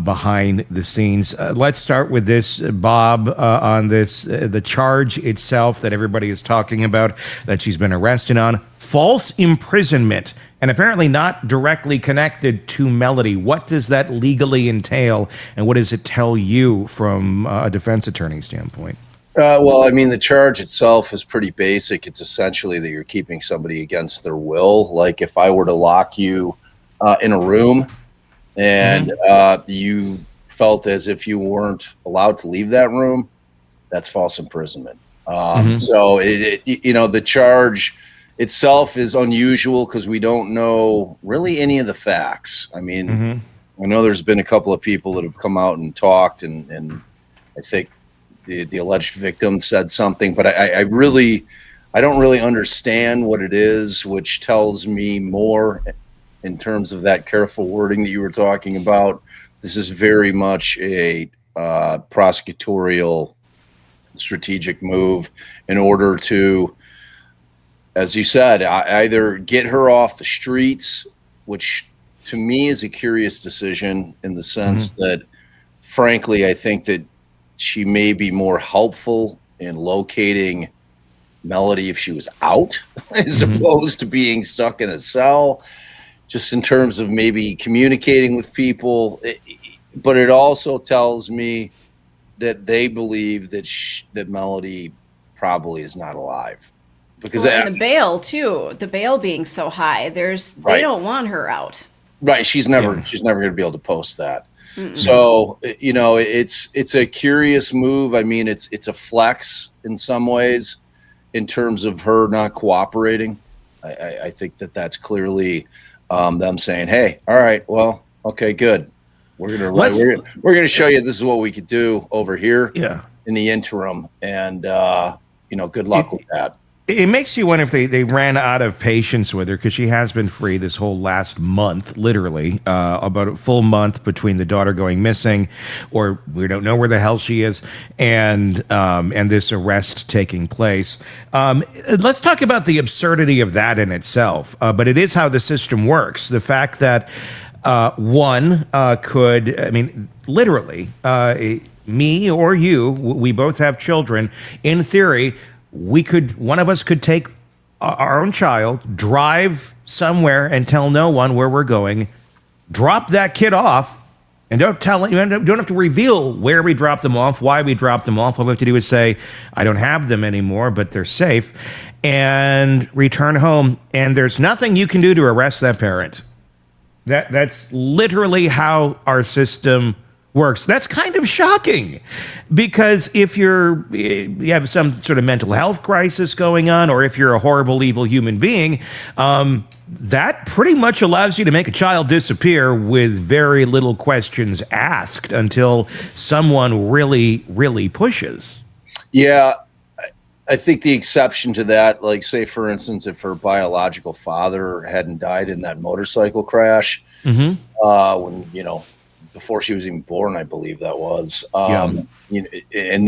behind the scenes. Let's start with this, Bob, on this, the charge itself that everybody is talking about, that she's been arrested on. False imprisonment, and apparently not directly connected to Melodee. What does that legally entail, and what does it tell you from a defense attorney standpoint? Well, I mean, the charge itself is pretty basic. It's essentially that you're keeping somebody against their will. Like if I were to lock you in a room and you felt as if you weren't allowed to leave that room, that's false imprisonment. So, the charge itself is unusual because we don't know really any of the facts. I mean, I know there's been a couple of people that have come out and talked, and I think the alleged victim said something, but I don't really understand what it is, which tells me more in terms of that careful wording that you were talking about. This is very much a prosecutorial strategic move in order to, as you said, either get her off the streets, which to me is a curious decision in the sense that, frankly, I think that she may be more helpful in locating Melodee if she was out as opposed to being stuck in a cell, just in terms of maybe communicating with people. But it also tells me that they believe that that Melodee probably is not alive. Because and the bail too, the bail being so high, they don't want her out. Right. She's never going to be able to post that. So, it's a curious move. I mean, it's a flex in some ways in terms of her not cooperating. I think that's clearly them saying, hey, all right, well, okay, good. We're going to show you this is what we could do over here in the interim. And, good luck with that. It makes you wonder if they ran out of patience with her, because she has been free this whole last month, literally, about a full month between the daughter going missing, or we don't know where the hell she is, and this arrest taking place. Let's talk about the absurdity of that in itself, but it is how the system works. The fact that one could, I mean, literally, me or you, we both have children, in theory, one of us could take our own child, drive somewhere and tell no one where we're going, drop that kid off, and don't have to reveal where we drop them off, why we drop them off. All we have to do is say, I don't have them anymore, but they're safe, and return home. And there's nothing you can do to arrest that parent. That's literally how our system works. That's kind of shocking, because if you have some sort of mental health crisis going on, or if you're a horrible, evil human being, that pretty much allows you to make a child disappear with very little questions asked until someone really, really pushes. Yeah, I think the exception to that, like say, for instance, if her biological father hadn't died in that motorcycle crash, when, before she was even born, I believe that was, and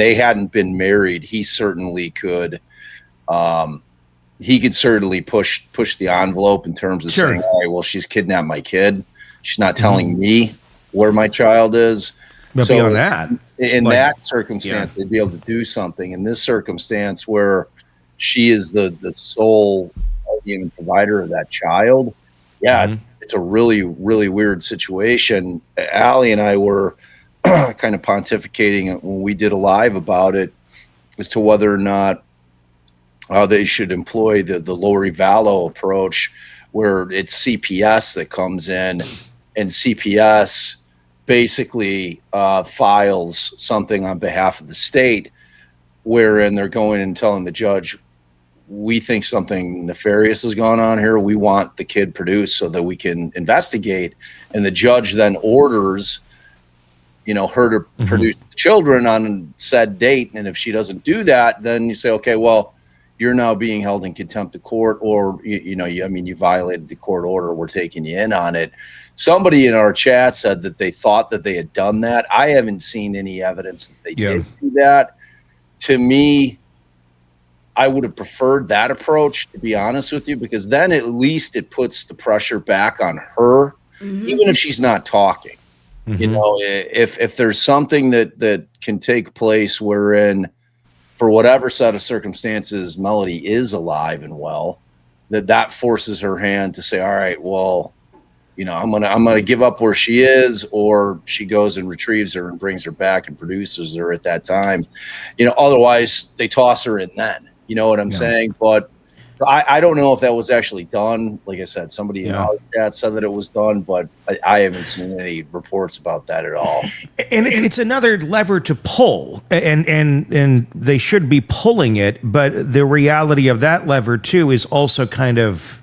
they hadn't been married, he certainly could, certainly push the envelope in terms of saying, all right, well, she's kidnapped my kid. She's not telling me where my child is. But so beyond that, in that circumstance, they'd be able to do something. In this circumstance, where she is the sole guardian provider of that child, it's a really, really weird situation. Allie and I were kind of pontificating when we did a live about it as to whether or not they should employ the Lori Vallow approach, where it's CPS that comes in, and CPS basically files something on behalf of the state, wherein they're going and telling the judge, we think something nefarious has gone on here. We want the kid produced so that we can investigate. And the judge then orders, her to produce the children on said date. And if she doesn't do that, then you say, okay, well, you're now being held in contempt of court, or you violated the court order. We're taking you in on it. Somebody in our chat said that they thought that they had done that. I haven't seen any evidence that they did do that. To me, I would have preferred that approach, to be honest with you, because then at least it puts the pressure back on her, even if she's not talking. If there's something that can take place wherein, for whatever set of circumstances, Melodee is alive and well, that forces her hand to say, all right, well, I'm gonna give up where she is, or she goes and retrieves her and brings her back and produces her at that time. Otherwise they toss her in then. You know what I'm saying? But I don't know if that was actually done. Like I said, somebody in our chat said that it was done, but I haven't seen any reports about that at all. And it's another lever to pull, and they should be pulling it. But the reality of that lever too is also kind of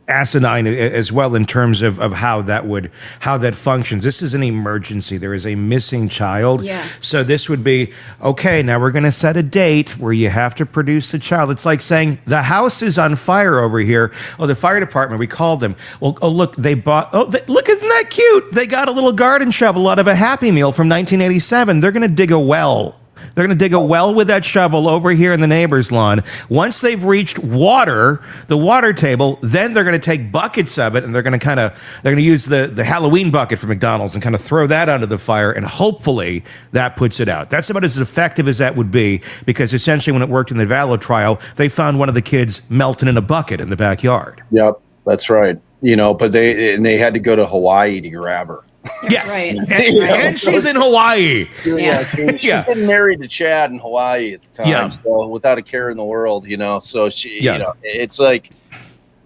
asinine as well in terms of how that functions. This is an emergency. There is a missing child. Yeah. So this would be, okay, now we're going to set a date where you have to produce the child. It's like saying the house is on fire over here. Oh, the fire department, we called them. Well, look, they bought, look, isn't that cute? They got a little garden shovel out of a Happy Meal from 1987. They're going to dig a well. They're going to dig a well with that shovel over here in the neighbor's lawn. Once they've reached the water table, then they're going to take buckets of it, and they're going to use the Halloween bucket from McDonald's and kind of throw that onto the fire, and hopefully that puts it out. That's about as effective as that would be, because essentially when it worked in the Vallow trial, they found one of the kids melting in a bucket in the backyard. Yep, that's right. But they had to go to Hawaii to grab her. Yes, Right. and she's in Hawaii. She's been married to Chad in Hawaii at the time, so without a care in the world, So she, it's like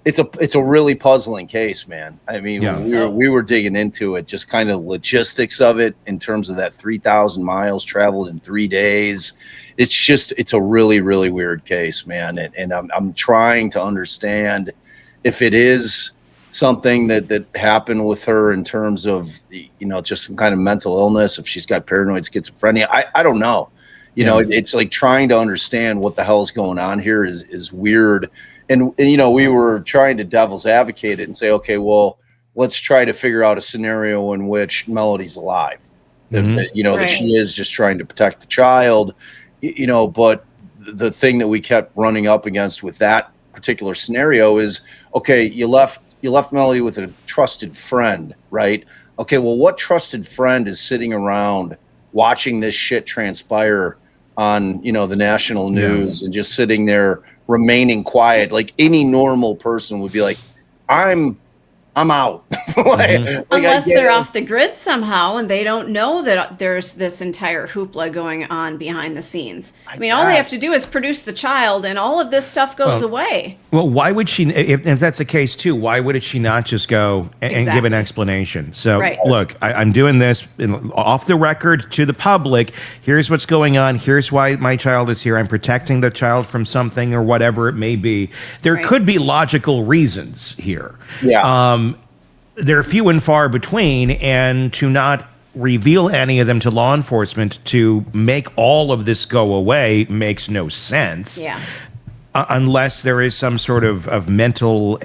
it's a really puzzling case, man. I mean, we were digging into it, just kind of logistics of it in terms of that 3,000 miles traveled in 3 days. It's a really, really weird case, man, and I'm trying to understand if it is something that happened with her in terms of just some kind of mental illness, if she's got paranoid schizophrenia. I don't know. It's like trying to understand what the hell is going on here is weird. And we were trying to devil's advocate it and say, okay, well, let's try to figure out a scenario in which Melodee's alive. That she is just trying to protect the child, but the thing that we kept running up against with that particular scenario is, okay, you left Melodee with a trusted friend, right? Okay, well, what trusted friend is sitting around watching this shit transpire on, the national news and just sitting there remaining quiet? Like any normal person would be like, I'm out. Unless they're off the grid somehow and they don't know that there's this entire hoopla going on behind the scenes. I mean, all they have to do is produce the child and all of this stuff goes away. Well, why would she, if that's the case too, why would she not just go and give an explanation? So look, I'm doing this off the record to the public. Here's what's going on. Here's why my child is here. I'm protecting the child from something or whatever it may be. There could be logical reasons here. They're few and far between, and to not reveal any of them to law enforcement to make all of this go away makes no sense. Unless there is some sort of mental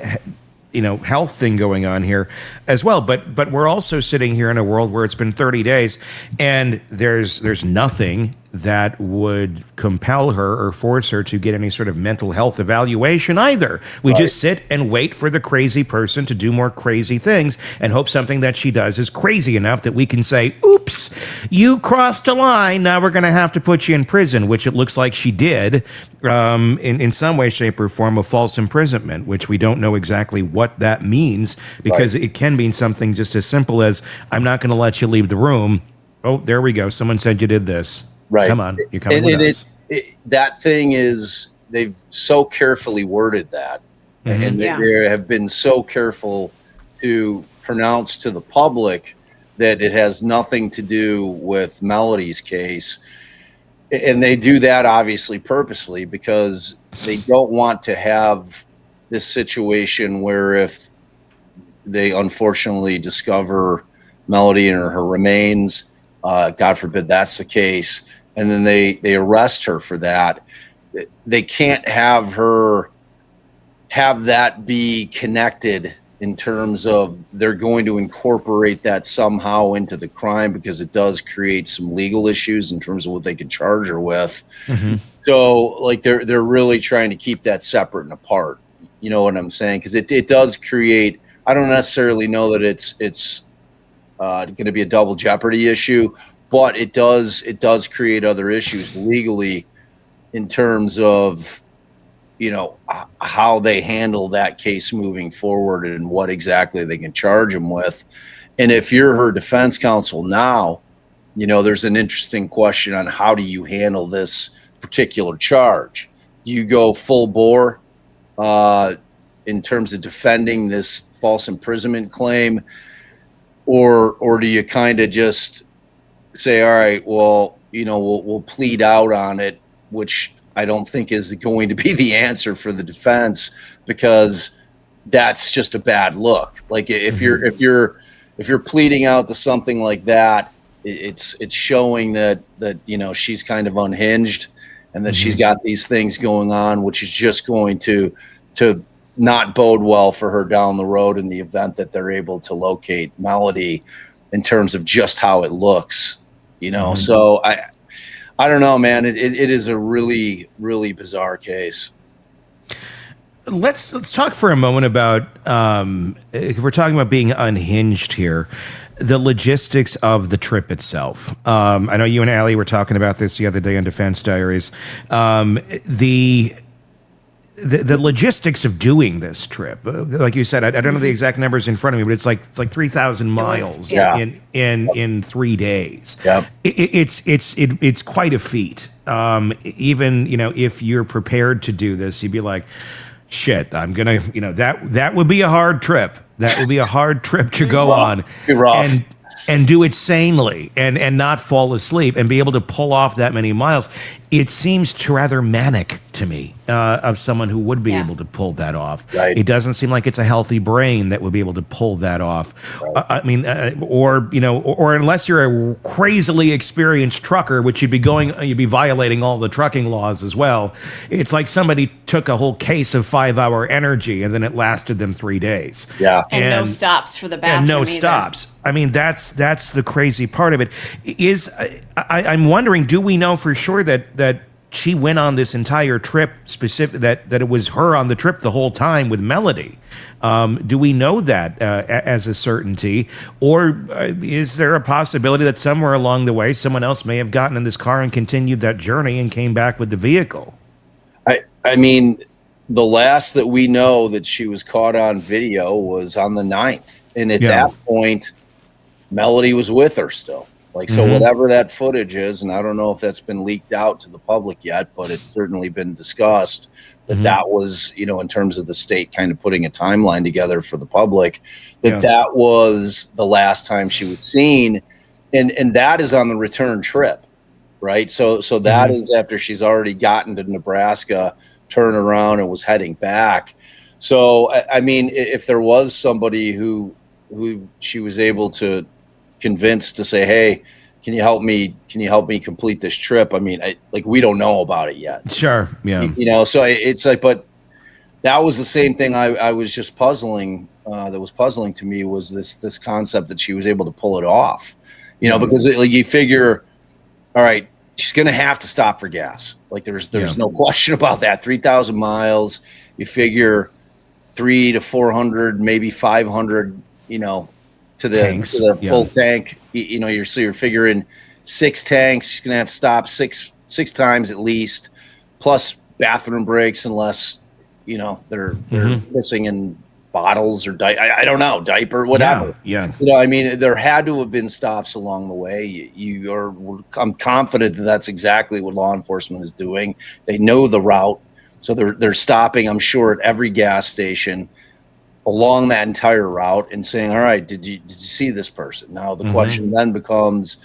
health thing going on here as well. But we're also sitting here in a world where it's been 30 days and there's nothing that would compel her or force her to get any sort of mental health evaluation either. We just sit and wait for the crazy person to do more crazy things and hope something that she does is crazy enough that we can say, oops, you crossed a line. Now we're going to have to put you in prison, which it looks like she did in some way, shape, or form of false imprisonment, which we don't know exactly what that means, because it can mean something just as simple as, I'm not going to let you leave the room. Oh, there we go. Someone said you did this. Right. Come on. You're coming with us. That thing is, they've so carefully worded that. And they have been so careful to pronounce to the public that it has nothing to do with Melodee's case. And they do that obviously purposely, because they don't want to have this situation where if they unfortunately discover Melodee and her remains, God forbid that's the case, and then they arrest her for that, they can't have her have that be connected in terms of they're going to incorporate that somehow into the crime, because it does create some legal issues in terms of what they can charge her with. So like they're really trying to keep that separate and apart. You know what I'm saying? Because it does create, I don't necessarily know that it's going to be a double jeopardy issue, but it does create other issues legally in terms of, you know, how they handle that case moving forward and what exactly they can charge him with. And if you're her defense counsel now, you know, there's an interesting question on how do you handle this particular charge? Do you go full bore in terms of defending this false imprisonment claim, or do you kind of just say, all right, well, you know, we'll plead out on it, which I don't think is going to be the answer for the defense, because that's just a bad look. Like if you're pleading out to something like that, it's showing that you know, she's kind of unhinged and that she's got these things going on, which is just going to not bode well for her down the road in the event that they're able to locate Melodee in terms of just how it looks, you know. So I don't know, man. It is a really, really bizarre case. Let's talk for a moment about if we're talking about being unhinged here, the logistics of the trip itself. I know you and Allie were talking about this the other day on Defense Diaries. The logistics of doing this trip, like you said, I don't know the exact numbers in front of me, but it's like 3,000 miles in 3 days. Yep. It's quite a feat. Even, you know, if you're prepared to do this, you'd be like, shit, I'm gonna, you know, that would be a hard trip. That would be a hard trip to go on. Be rough. And do it sanely and not fall asleep and be able to pull off that many miles. It seems to rather manic to me of someone who would be able to pull that off. Right. It doesn't seem like it's a healthy brain that would be able to pull that off. Right. I mean, or, you know, or unless you're a crazily experienced trucker, which you'd be violating all the trucking laws as well. It's like somebody took a whole case of 5-hour energy and then it lasted them 3 days. Yeah. And no stops for the bathroom. And no either. stops. I mean, that's the crazy part of it. I'm wondering, do we know for sure that she went on this entire trip that it was her on the trip the whole time with Melodee? Do we know that as a certainty, or is there a possibility that somewhere along the way someone else may have gotten in this car and continued that journey and came back with the vehicle? I mean, the last that we know that she was caught on video was on the 9th. And at that point, Melodee was with her still. Like, so whatever that footage is, and I don't know if that's been leaked out to the public yet, but it's certainly been discussed that was, you know, in terms of the state kind of putting a timeline together for the public, that was the last time she was seen. And that is on the return trip, right? So that is after she's already gotten to Nebraska, turned around and was heading back. So, I mean, if there was somebody who she was able to convince to say, hey, can you help me complete this trip? I mean, we don't know about it yet. Sure. Yeah. You know, so it's like, but that was the same thing I was just puzzling. That was puzzling to me was this concept that she was able to pull it off, you know, because you figure, all right, she's going to have to stop for gas. Like there's no question about that. 3,000 miles, you figure 300 to 400, maybe 500, you know, to the full tank. You know, you're figuring 6 tanks. She's gonna have to stop six times at least, plus bathroom breaks, unless, you know, they're pissing in bottles or I don't know, diaper, whatever. Yeah. You know, I mean, there had to have been stops along the way. I'm confident that that's exactly what law enforcement is doing. They know the route, so they're stopping, I'm sure, at every gas station along that entire route and saying, all right, did you see this person? Now the question then becomes,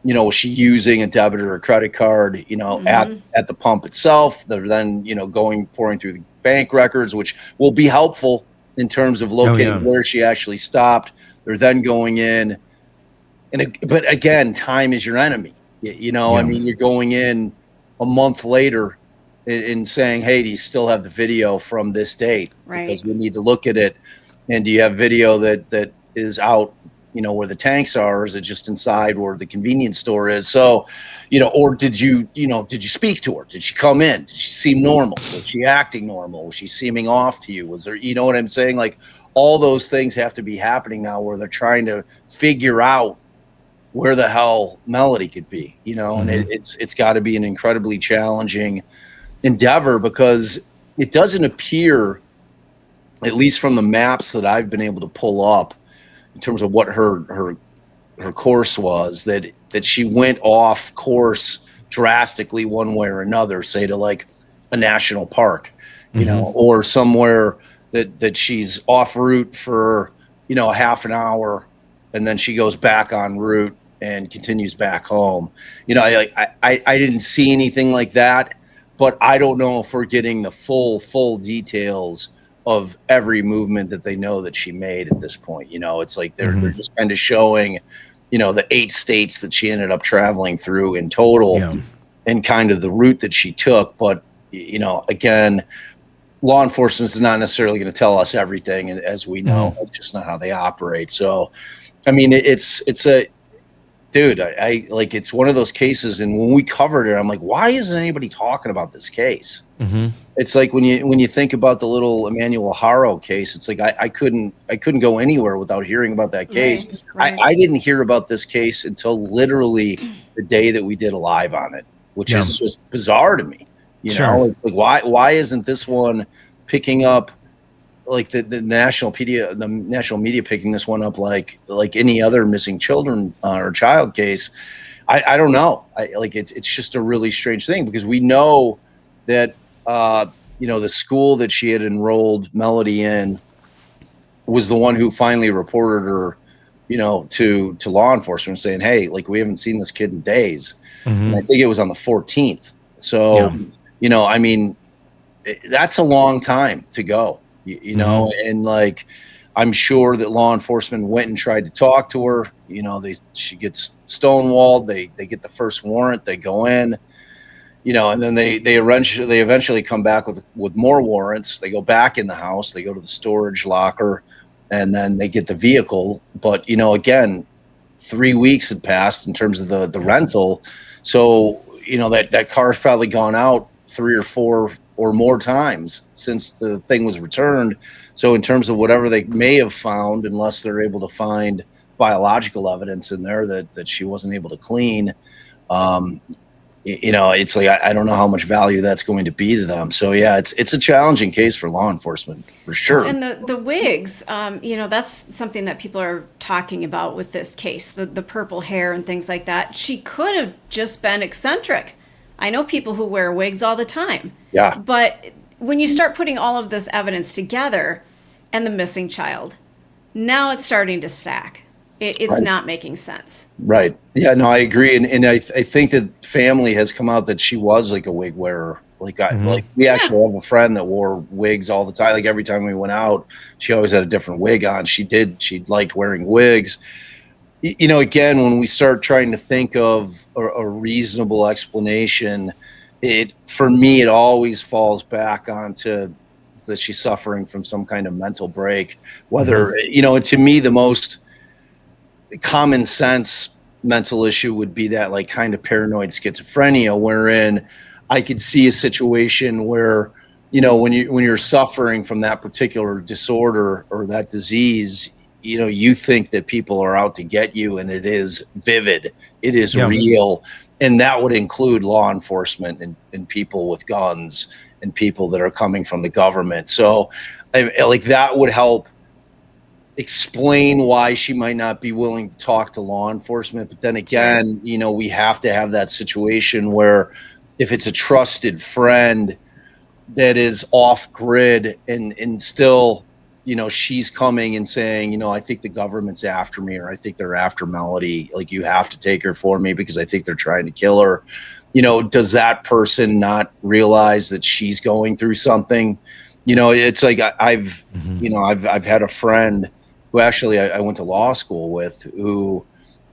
you know, was she using a debit or a credit card, you know, at the pump itself? They're then, you know, pouring through the bank records, which will be helpful in terms of locating where she actually stopped. They're then going in, but again, time is your enemy. You know, I mean, you're going in a month later in saying, hey, do you still have the video from this date? Right. Because we need to look at it. And do you have video that is out, where the tanks are, or is it just inside where the convenience store is? So, or did you speak to her? Did she come in? Did she seem normal? Was she acting normal? Was she seeming off to you? Was there, you know what I'm saying? Like, all those things have to be happening now where they're trying to figure out where the hell Melodee could be, and it's got to be an incredibly challenging endeavor, because it doesn't appear, at least from the maps that I've been able to pull up in terms of what her course was, that she went off course drastically one way or another, say to like a national park, or somewhere that she's off route for, a half an hour, and then she goes back on route and continues back home. I didn't see anything like that, but I don't know if we're getting the full details of every movement that they know that she made at this point. It's like they're just kind of showing, the 8 states that she ended up traveling through in total, and kind of the route that she took. But, again, law enforcement is not necessarily going to tell us everything. And as we know, that's just not how they operate. So, I mean, it's one of those cases. And when we covered it, I'm like, why isn't anybody talking about this case? It's like when you think about the little Emmanuel Haro case, it's like I couldn't go anywhere without hearing about that case. Right. I didn't hear about this case until literally the day that we did a live on it, which is just bizarre to me. It's like, why isn't this one picking up, like the national media picking this one up like any other missing children or child case? I don't know. It's just a really strange thing, because we know that the school that she had enrolled Melodee in was the one who finally reported her, to law enforcement, saying, hey, like, we haven't seen this kid in days. And I think it was on the 14th. So, I mean, that's a long time to go, and like, I'm sure that law enforcement went and tried to talk to her. She gets stonewalled. They get the first warrant. They go in, and then they eventually come back with more warrants. They go back in the house. They go to the storage locker, and then they get the vehicle. But again, 3 weeks had passed in terms of the rental. So that car's probably gone out 3 or 4 or more times since the thing was returned. So in terms of whatever they may have found, unless they're able to find biological evidence in there that she wasn't able to clean, it's like, I don't know how much value that's going to be to them. So yeah, it's a challenging case for law enforcement for sure. And the wigs, that's something that people are talking about with this case, the purple hair and things like that. She could have just been eccentric. I know people who wear wigs all the time. Yeah. But when you start putting all of this evidence together and the missing child, now it's starting to stack. It's not making sense. Right. Yeah, no, I agree. And I think that family has come out that she was like a wig wearer. Like, we actually have a friend that wore wigs all the time. Like, every time we went out, she always had a different wig on. She liked wearing wigs. Again, when we start trying to think of a reasonable explanation, for me, it always falls back onto that she's suffering from some kind of mental break. Whether, to me, the most common sense mental issue would be that, like, kind of paranoid schizophrenia, wherein I could see a situation where, when you're suffering from that particular disorder or that disease, you think that people are out to get you, and it is vivid, it is real. And that would include law enforcement and people with guns and people that are coming from the government. So that would help explain why she might not be willing to talk to law enforcement. But then again, we have to have that situation where if it's a trusted friend that is off grid and still, she's coming and saying, I think the government's after me, or I think they're after Melodee. Like, you have to take her for me because I think they're trying to kill her. Does that person not realize that she's going through something? It's like I've had a friend who actually I went to law school with, who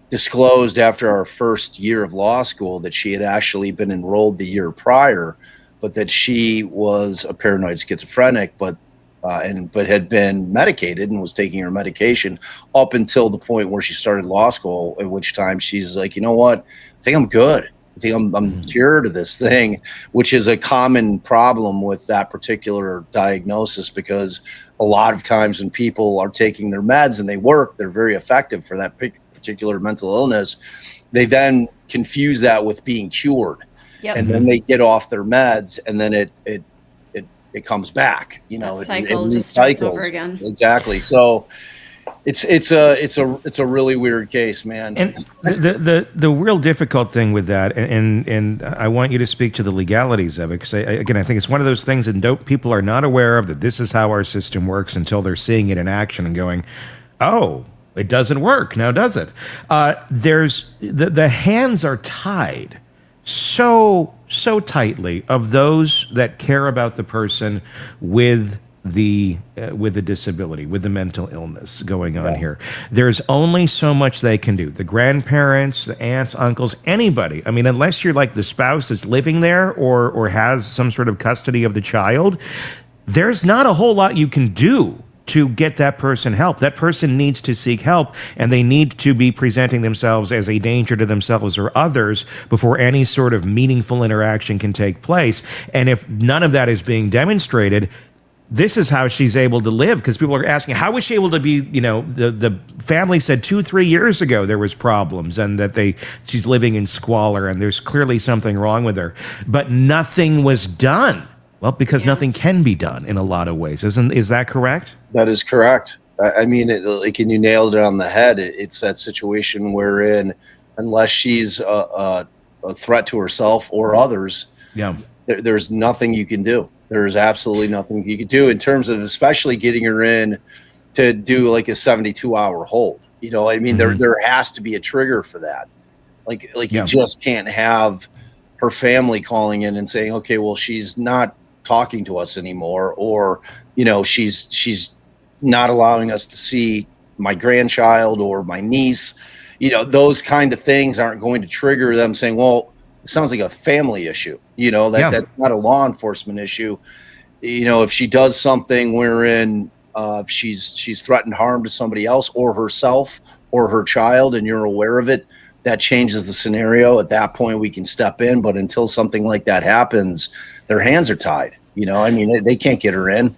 disclosed after our first year of law school that she had actually been enrolled the year prior but that she was a paranoid schizophrenic, but had been medicated and was taking her medication up until the point where she started law school, at which time she's like, you know what, I think I'm good. I think I'm cured of this thing, which is a common problem with that particular diagnosis, because a lot of times when people are taking their meds and they work, they're very effective for that particular mental illness. They then confuse that with being cured. Yep. And then they get off their meds, and then it comes back. You know, that cycle it just starts recycles. over again. Exactly. So it's a really weird case, man. And the real difficult thing with that, and I want you to speak to the legalities of it, because again, I think it's one of those things that people are not aware of, that this is how our system works until they're seeing it in action and going, oh, it doesn't work now, does it? There's the hands are tied so tightly of those that care about the person with the disability, with the mental illness going on here. There's only so much they can do. The grandparents, the aunts, uncles, anybody. I mean, unless you're like the spouse that's living there or has some sort of custody of the child, there's not a whole lot you can do to get that person help. That person needs to seek help, and they need to be presenting themselves as a danger to themselves or others before any sort of meaningful interaction can take place. And if none of that is being demonstrated, this is how she's able to live, because people are asking, how was she able to be, the family said 2-3 years ago there was problems and that she's living in squalor and there's clearly something wrong with her, but nothing was done. Well, because nothing can be done in a lot of ways. Is that correct? That is correct. I mean, you nailed it on the head. It's that situation wherein, unless she's a threat to herself or others, there's nothing you can do. There's absolutely nothing you can do in terms of especially getting her in to do like a 72-hour hold. I mean, there has to be a trigger for that. You just can't have her family calling in and saying, okay, well, she's not talking to us anymore, or she's not allowing us to see my grandchild or my niece. Those kind of things aren't going to trigger them saying, well, it sounds like a family issue. That's not a law enforcement issue. If she does something wherein she's threatened harm to somebody else or herself or her child, and you're aware of it, that changes the scenario. At that point, we can step in. But until something like that happens, their hands are tied. I mean, they can't get her in.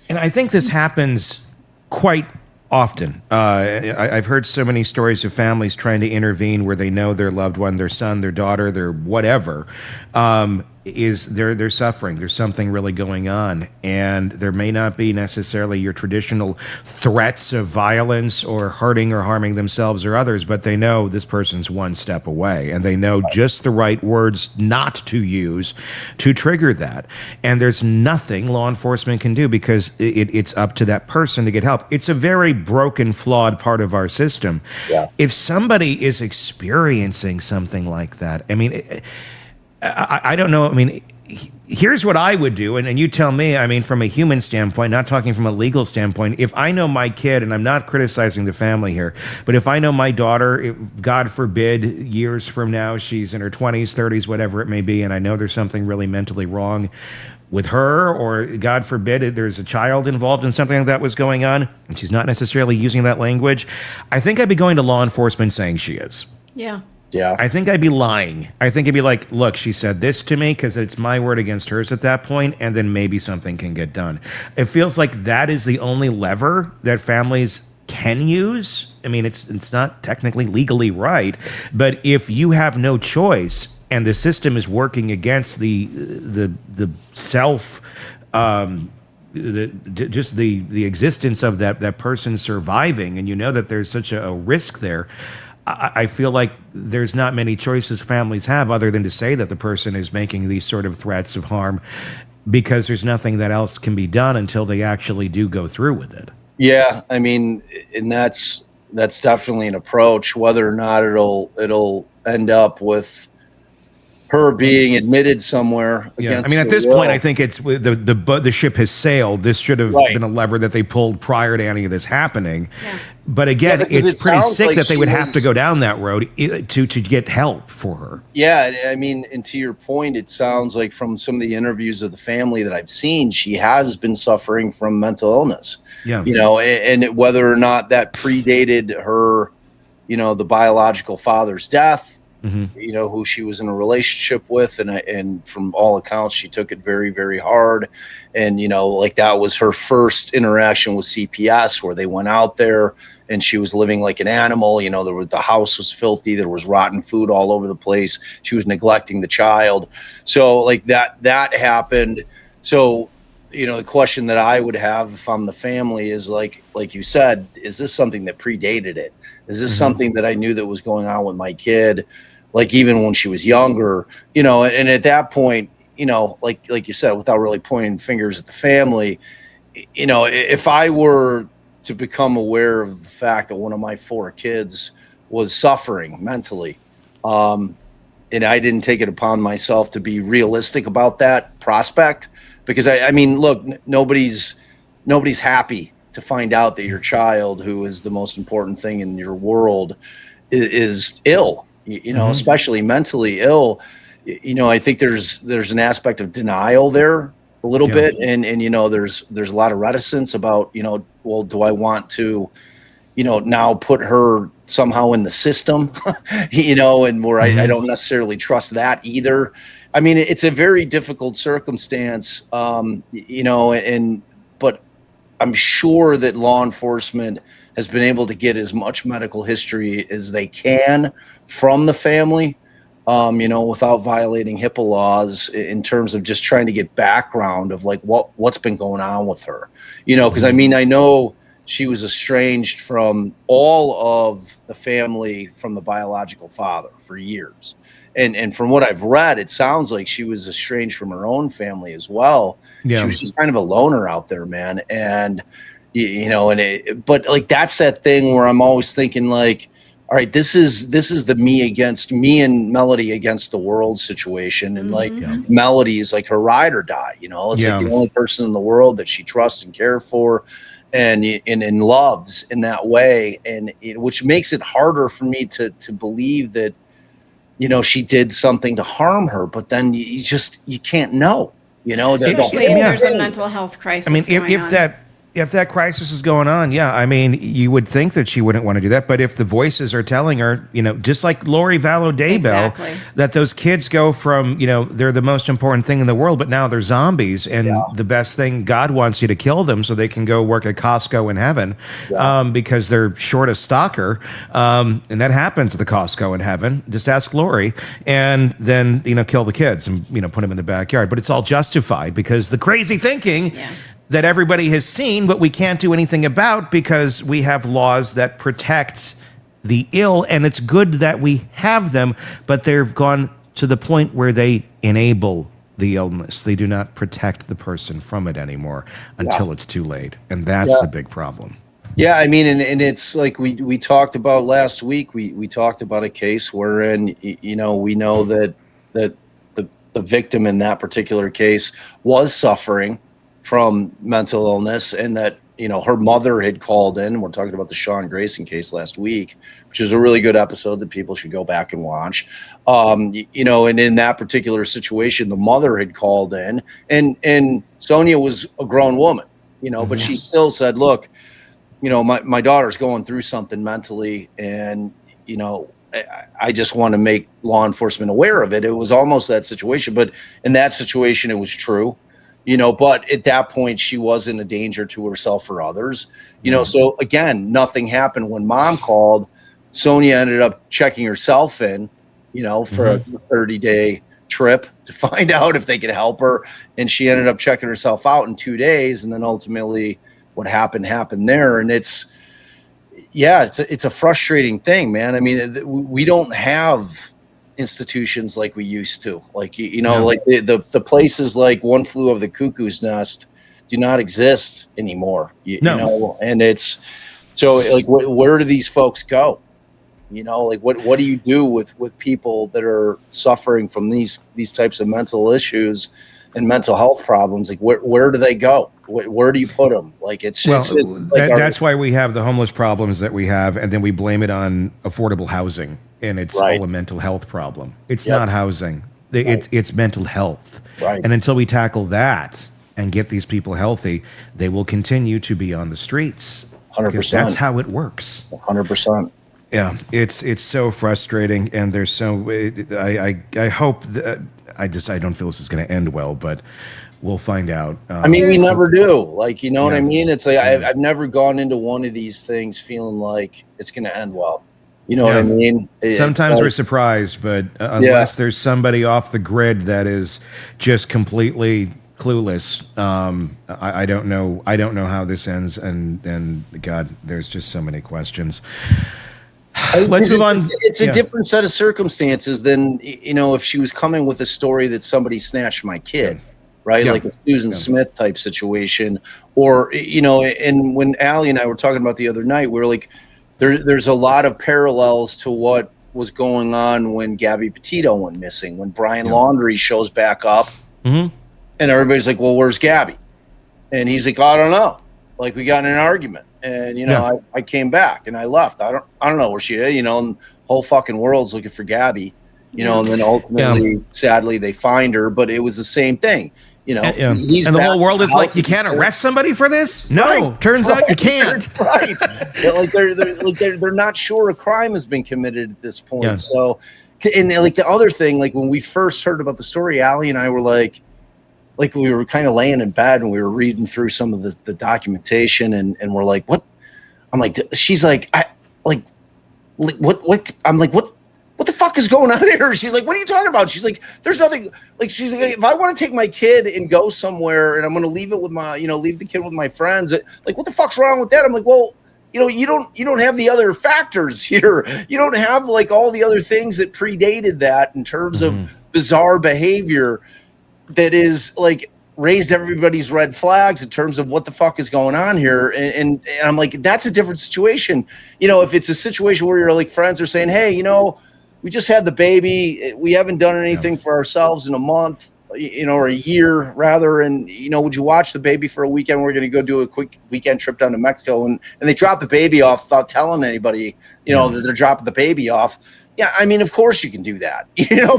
And I think this happens quite often. I've heard so many stories of families trying to intervene where they know their loved one, their son, their daughter, their whatever, they're suffering. There's something really going on, and there may not be necessarily your traditional threats of violence or hurting or harming themselves or others, but they know this person's one step away, and they know just the right words not to use to trigger that. And there's nothing law enforcement can do, because it's up to that person to get help. It's a very broken, flawed part of our system. Yeah. If somebody is experiencing something like that, I mean, I don't know. I mean, here's what I would do. And you tell me, I mean, from a human standpoint, not talking from a legal standpoint, if I know my kid, and I'm not criticizing the family here, but if I know my daughter, if, God forbid, years from now, she's in her 20s, 30s, whatever it may be, and I know there's something really mentally wrong with her, or God forbid, there's a child involved in something like that was going on, and she's not necessarily using that language, I think I'd be going to law enforcement saying she is. Yeah. Yeah. I think I'd be lying. I think I'd be like, look, she said this to me, because it's my word against hers at that point, and then maybe something can get done. It feels like that is the only lever that families can use. I mean, it's not technically legally right, but if you have no choice and the system is working against the self, just the existence of that person surviving, and you know that there's such a risk there, I feel like there's not many choices families have other than to say that the person is making these sort of threats of harm, because there's nothing that else can be done until they actually do go through with it. Yeah, I mean, and that's definitely an approach. Whether or not it'll end up with her being admitted somewhere. Yeah, Against I mean, at her this will. point, I think it's the ship has sailed. This should have been a lever that they pulled prior to any of this happening. Yeah. But again, because it's it pretty sounds sick like that they she would have to was- go down that road to get help for her. Yeah, I mean, and to your point, it sounds like from some of the interviews of the family that I've seen, she has been suffering from mental illness. Yeah. You know, and whether or not that predated her, you know, the biological father's death, you know, who she was in a relationship with, and from all accounts, she took it very, very hard. And, you know, like that was her first interaction with CPS, where they went out there and she was living like an animal. You know, the house was filthy. There was rotten food all over the place. She was neglecting the child. So like that happened. So, you know, the question that I would have if I'm the family is like you said, is this something that predated it? Is this something that I knew that was going on with my kid? Like even when she was younger, you know, and at that point, you know, like you said, without really pointing fingers at the family, you know, if I were to become aware of the fact that one of my 4 kids was suffering mentally, and I didn't take it upon myself to be realistic about that prospect, because I mean, look, nobody's happy to find out that your child, who is the most important thing in your world, is ill, you know, especially mentally ill. You know, I think there's an aspect of denial there a little bit. And, you know, there's a lot of reticence about, you know, well, do I want to, you know, now put her somehow in the system, you know, and where I don't necessarily trust that either. I mean, it's a very difficult circumstance, you know, but I'm sure that law enforcement has been able to get as much medical history as they can from the family, you know, without violating HIPAA laws, in terms of just trying to get background of like what's been going on with her, you know, because I mean, I know she was estranged from all of the family from the biological father for years. And from what I've read, it sounds like she was estranged from her own family as well. Yeah. She was just kind of a loner out there, man. And, you know, but like, that's that thing where I'm always thinking like, all right, this is the me and Melodee against the world situation. And like Melodee is like her ride or die, you know, it's like the only person in the world that she trusts and cares for and loves in that way. And which makes it harder for me to believe that, you know, she did something to harm her, but then you can't know, you know, that Especially if there's a mental health crisis. I mean, if that crisis is going on, yeah, I mean, you would think that she wouldn't want to do that. But if the voices are telling her, you know, just like Lori Vallow Daybell, that those kids go from, you know, they're the most important thing in the world, but now they're zombies. And the best thing, God wants you to kill them so they can go work at Costco in heaven, because they're short a stalker. And that happens at the Costco in heaven. Just ask Lori. And then, you know, kill the kids and, you know, put them in the backyard. But it's all justified because the crazy thinking that everybody has seen, but we can't do anything about because we have laws that protect the ill, and it's good that we have them, but they've gone to the point where they enable the illness. They do not protect the person from it anymore until it's too late, and that's the big problem. Yeah, I mean, and it's like we talked about last week. We talked about a case wherein, you know, we know that the victim in that particular case was suffering from mental illness, and that, you know, her mother had called in. We're talking about the Sean Grayson case last week, which is a really good episode that people should go back and watch. You know, and in that particular situation, the mother had called in, and Sonia was a grown woman, you know, but she still said, look, you know, my daughter's going through something mentally, and, you know, I just want to make law enforcement aware of it. It was almost that situation, but in that situation, it was true. You know, but at that point, she wasn't a danger to herself or others. You know, so again, nothing happened when mom called. Sonia ended up checking herself in, you know, for a 30-day trip to find out if they could help her. And she ended up checking herself out in 2 days. And then ultimately what happened there. And it's a frustrating thing, man. I mean, we don't have institutions like we used to, like, you know, like the places like One Flew Over the Cuckoo's Nest do not exist anymore. You know, and it's so like, where do these folks go? Like what do you do with people that are suffering from these types of mental issues and mental health problems? Like where do they go? Where do you put them? Like that's why we have the homeless problems that we have, and then we blame it on affordable housing, and it's all a mental health problem. It's not housing. It's mental health. Right. And until we tackle that and get these people healthy, they will continue to be on the streets. 100%. That's how it works. 100%. Yeah, it's so frustrating, and there's so I hope that I don't feel this is going to end well, but we'll find out. I mean, we never do. Like, you know what I mean? It's like I've never gone into one of these things feeling like it's going to end well. You know what I mean? Sometimes we're surprised, but unless there's somebody off the grid that is just completely clueless, I don't know. I don't know how this ends, and God, there's just so many questions. Let's move on. It's a different set of circumstances than, if she was coming with a story that somebody snatched my kid, right? Like a Susan Smith type situation, or, and when Allie and I were talking about the other night, we were like, there's a lot of parallels to what was going on when Gabby Petito went missing, when Brian Laundrie shows back up, and everybody's like, well, where's Gabby? And he's like, I don't know. Like, we got in an argument. And, I came back and I left. I don't know where she is, and the whole fucking world's looking for Gabby, and then ultimately, sadly, they find her. But it was the same thing, and the whole world is like, you can't arrest somebody for this? No, turns out you can't. Right. They're not sure a crime has been committed at this point. Yeah. So, and like the other thing, like when we first heard about the story, Allie and I were like we were kind of laying in bed and we were reading through some of the documentation and we're like, what? I'm like, she's like, what? I'm like, what the fuck is going on here? She's like, what are you talking about? She's like, there's nothing. Like, she's like, if I want to take my kid and go somewhere and I'm going to leave it with leave the kid with my friends, like, what the fuck's wrong with that? I'm like, well, you don't have the other factors here. You don't have like all the other things that predated that in terms of bizarre behavior that is like raised everybody's red flags in terms of what the fuck is going on here. And I'm like, that's a different situation. If it's a situation where you're like friends are saying, hey, we just had the baby. We haven't done anything for ourselves in a month, or a year rather. And, would you watch the baby for a weekend? We're going to go do a quick weekend trip down to Mexico. And they drop the baby off without telling anybody, that they're dropping the baby off. Yeah, I mean, of course you can do that,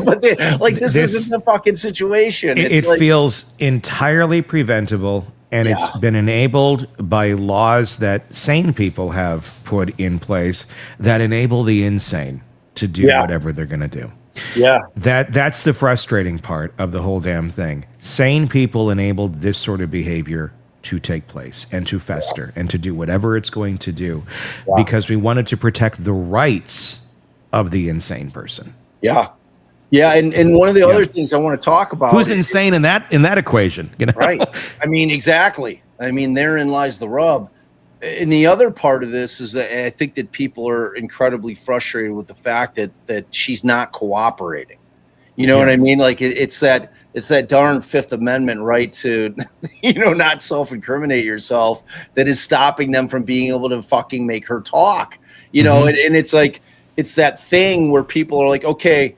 but this isn't the fucking situation. It feels entirely preventable, and it's been enabled by laws that sane people have put in place that enable the insane to do whatever they're going to do. Yeah. That's the frustrating part of the whole damn thing. Sane people enabled this sort of behavior to take place and to fester and to do whatever it's going to do because we wanted to protect the rights of the insane person. Yeah. Yeah. And one of the other things I want to talk about. Who's insane in that equation? Right. I mean, exactly. I mean, therein lies the rub. And the other part of this is that I think that people are incredibly frustrated with the fact that she's not cooperating. You know what I mean? Like it's that darn Fifth Amendment right to, not self-incriminate yourself that is stopping them from being able to fucking make her talk, and it's like, it's that thing where people are like, okay,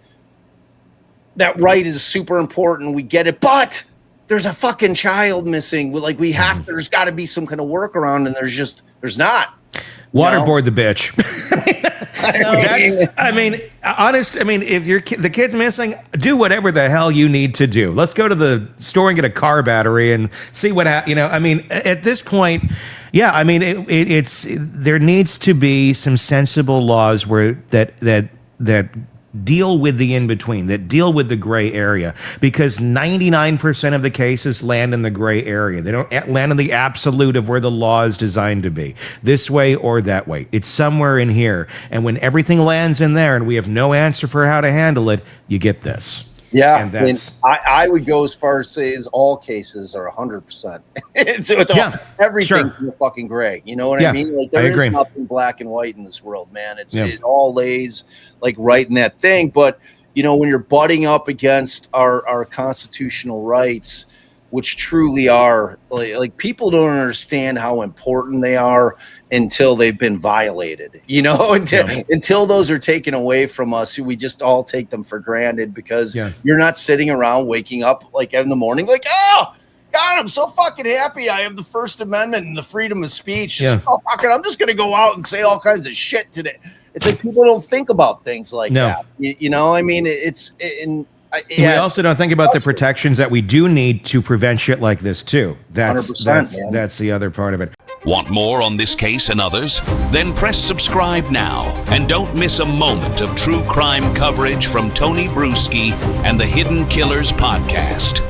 that right is super important. We get it. But there's a fucking child missing. Like there's got to be some kind of workaround. And there's not. Waterboard the bitch. If the kid's missing, do whatever the hell you need to do. Let's go to the store and get a car battery and see what happens. At this point, it's there needs to be some sensible laws where that deal with the in-between, that deal with the gray area, because 99% of the cases land in the gray area. They don't land in the absolute of where the law is designed to be, this way or that way. It's somewhere in here. And when everything lands in there and we have no answer for how to handle it, you get this. Yeah, and I would go as far as say all cases are 100%. Everything's in the fucking gray. You know what I mean? Like there is nothing black and white in this world, man. It all lays like right in that thing. But when you're butting up against our constitutional rights, which truly are like people don't understand how important they are until they've been violated, until those are taken away from us. We just all take them for granted because you're not sitting around waking up like in the morning, like, oh God, I'm so fucking happy. I have the First Amendment and the freedom of speech. Oh, fuck it, I'm just going to go out and say all kinds of shit today. It's like people don't think about things like that. I mean, we also don't think about the protections that we do need to prevent shit like this too. That's 100%, that's the other part of it. Want more on this case and others? Then press subscribe now and don't miss a moment of true crime coverage from Tony Brueski and the Hidden Killers podcast.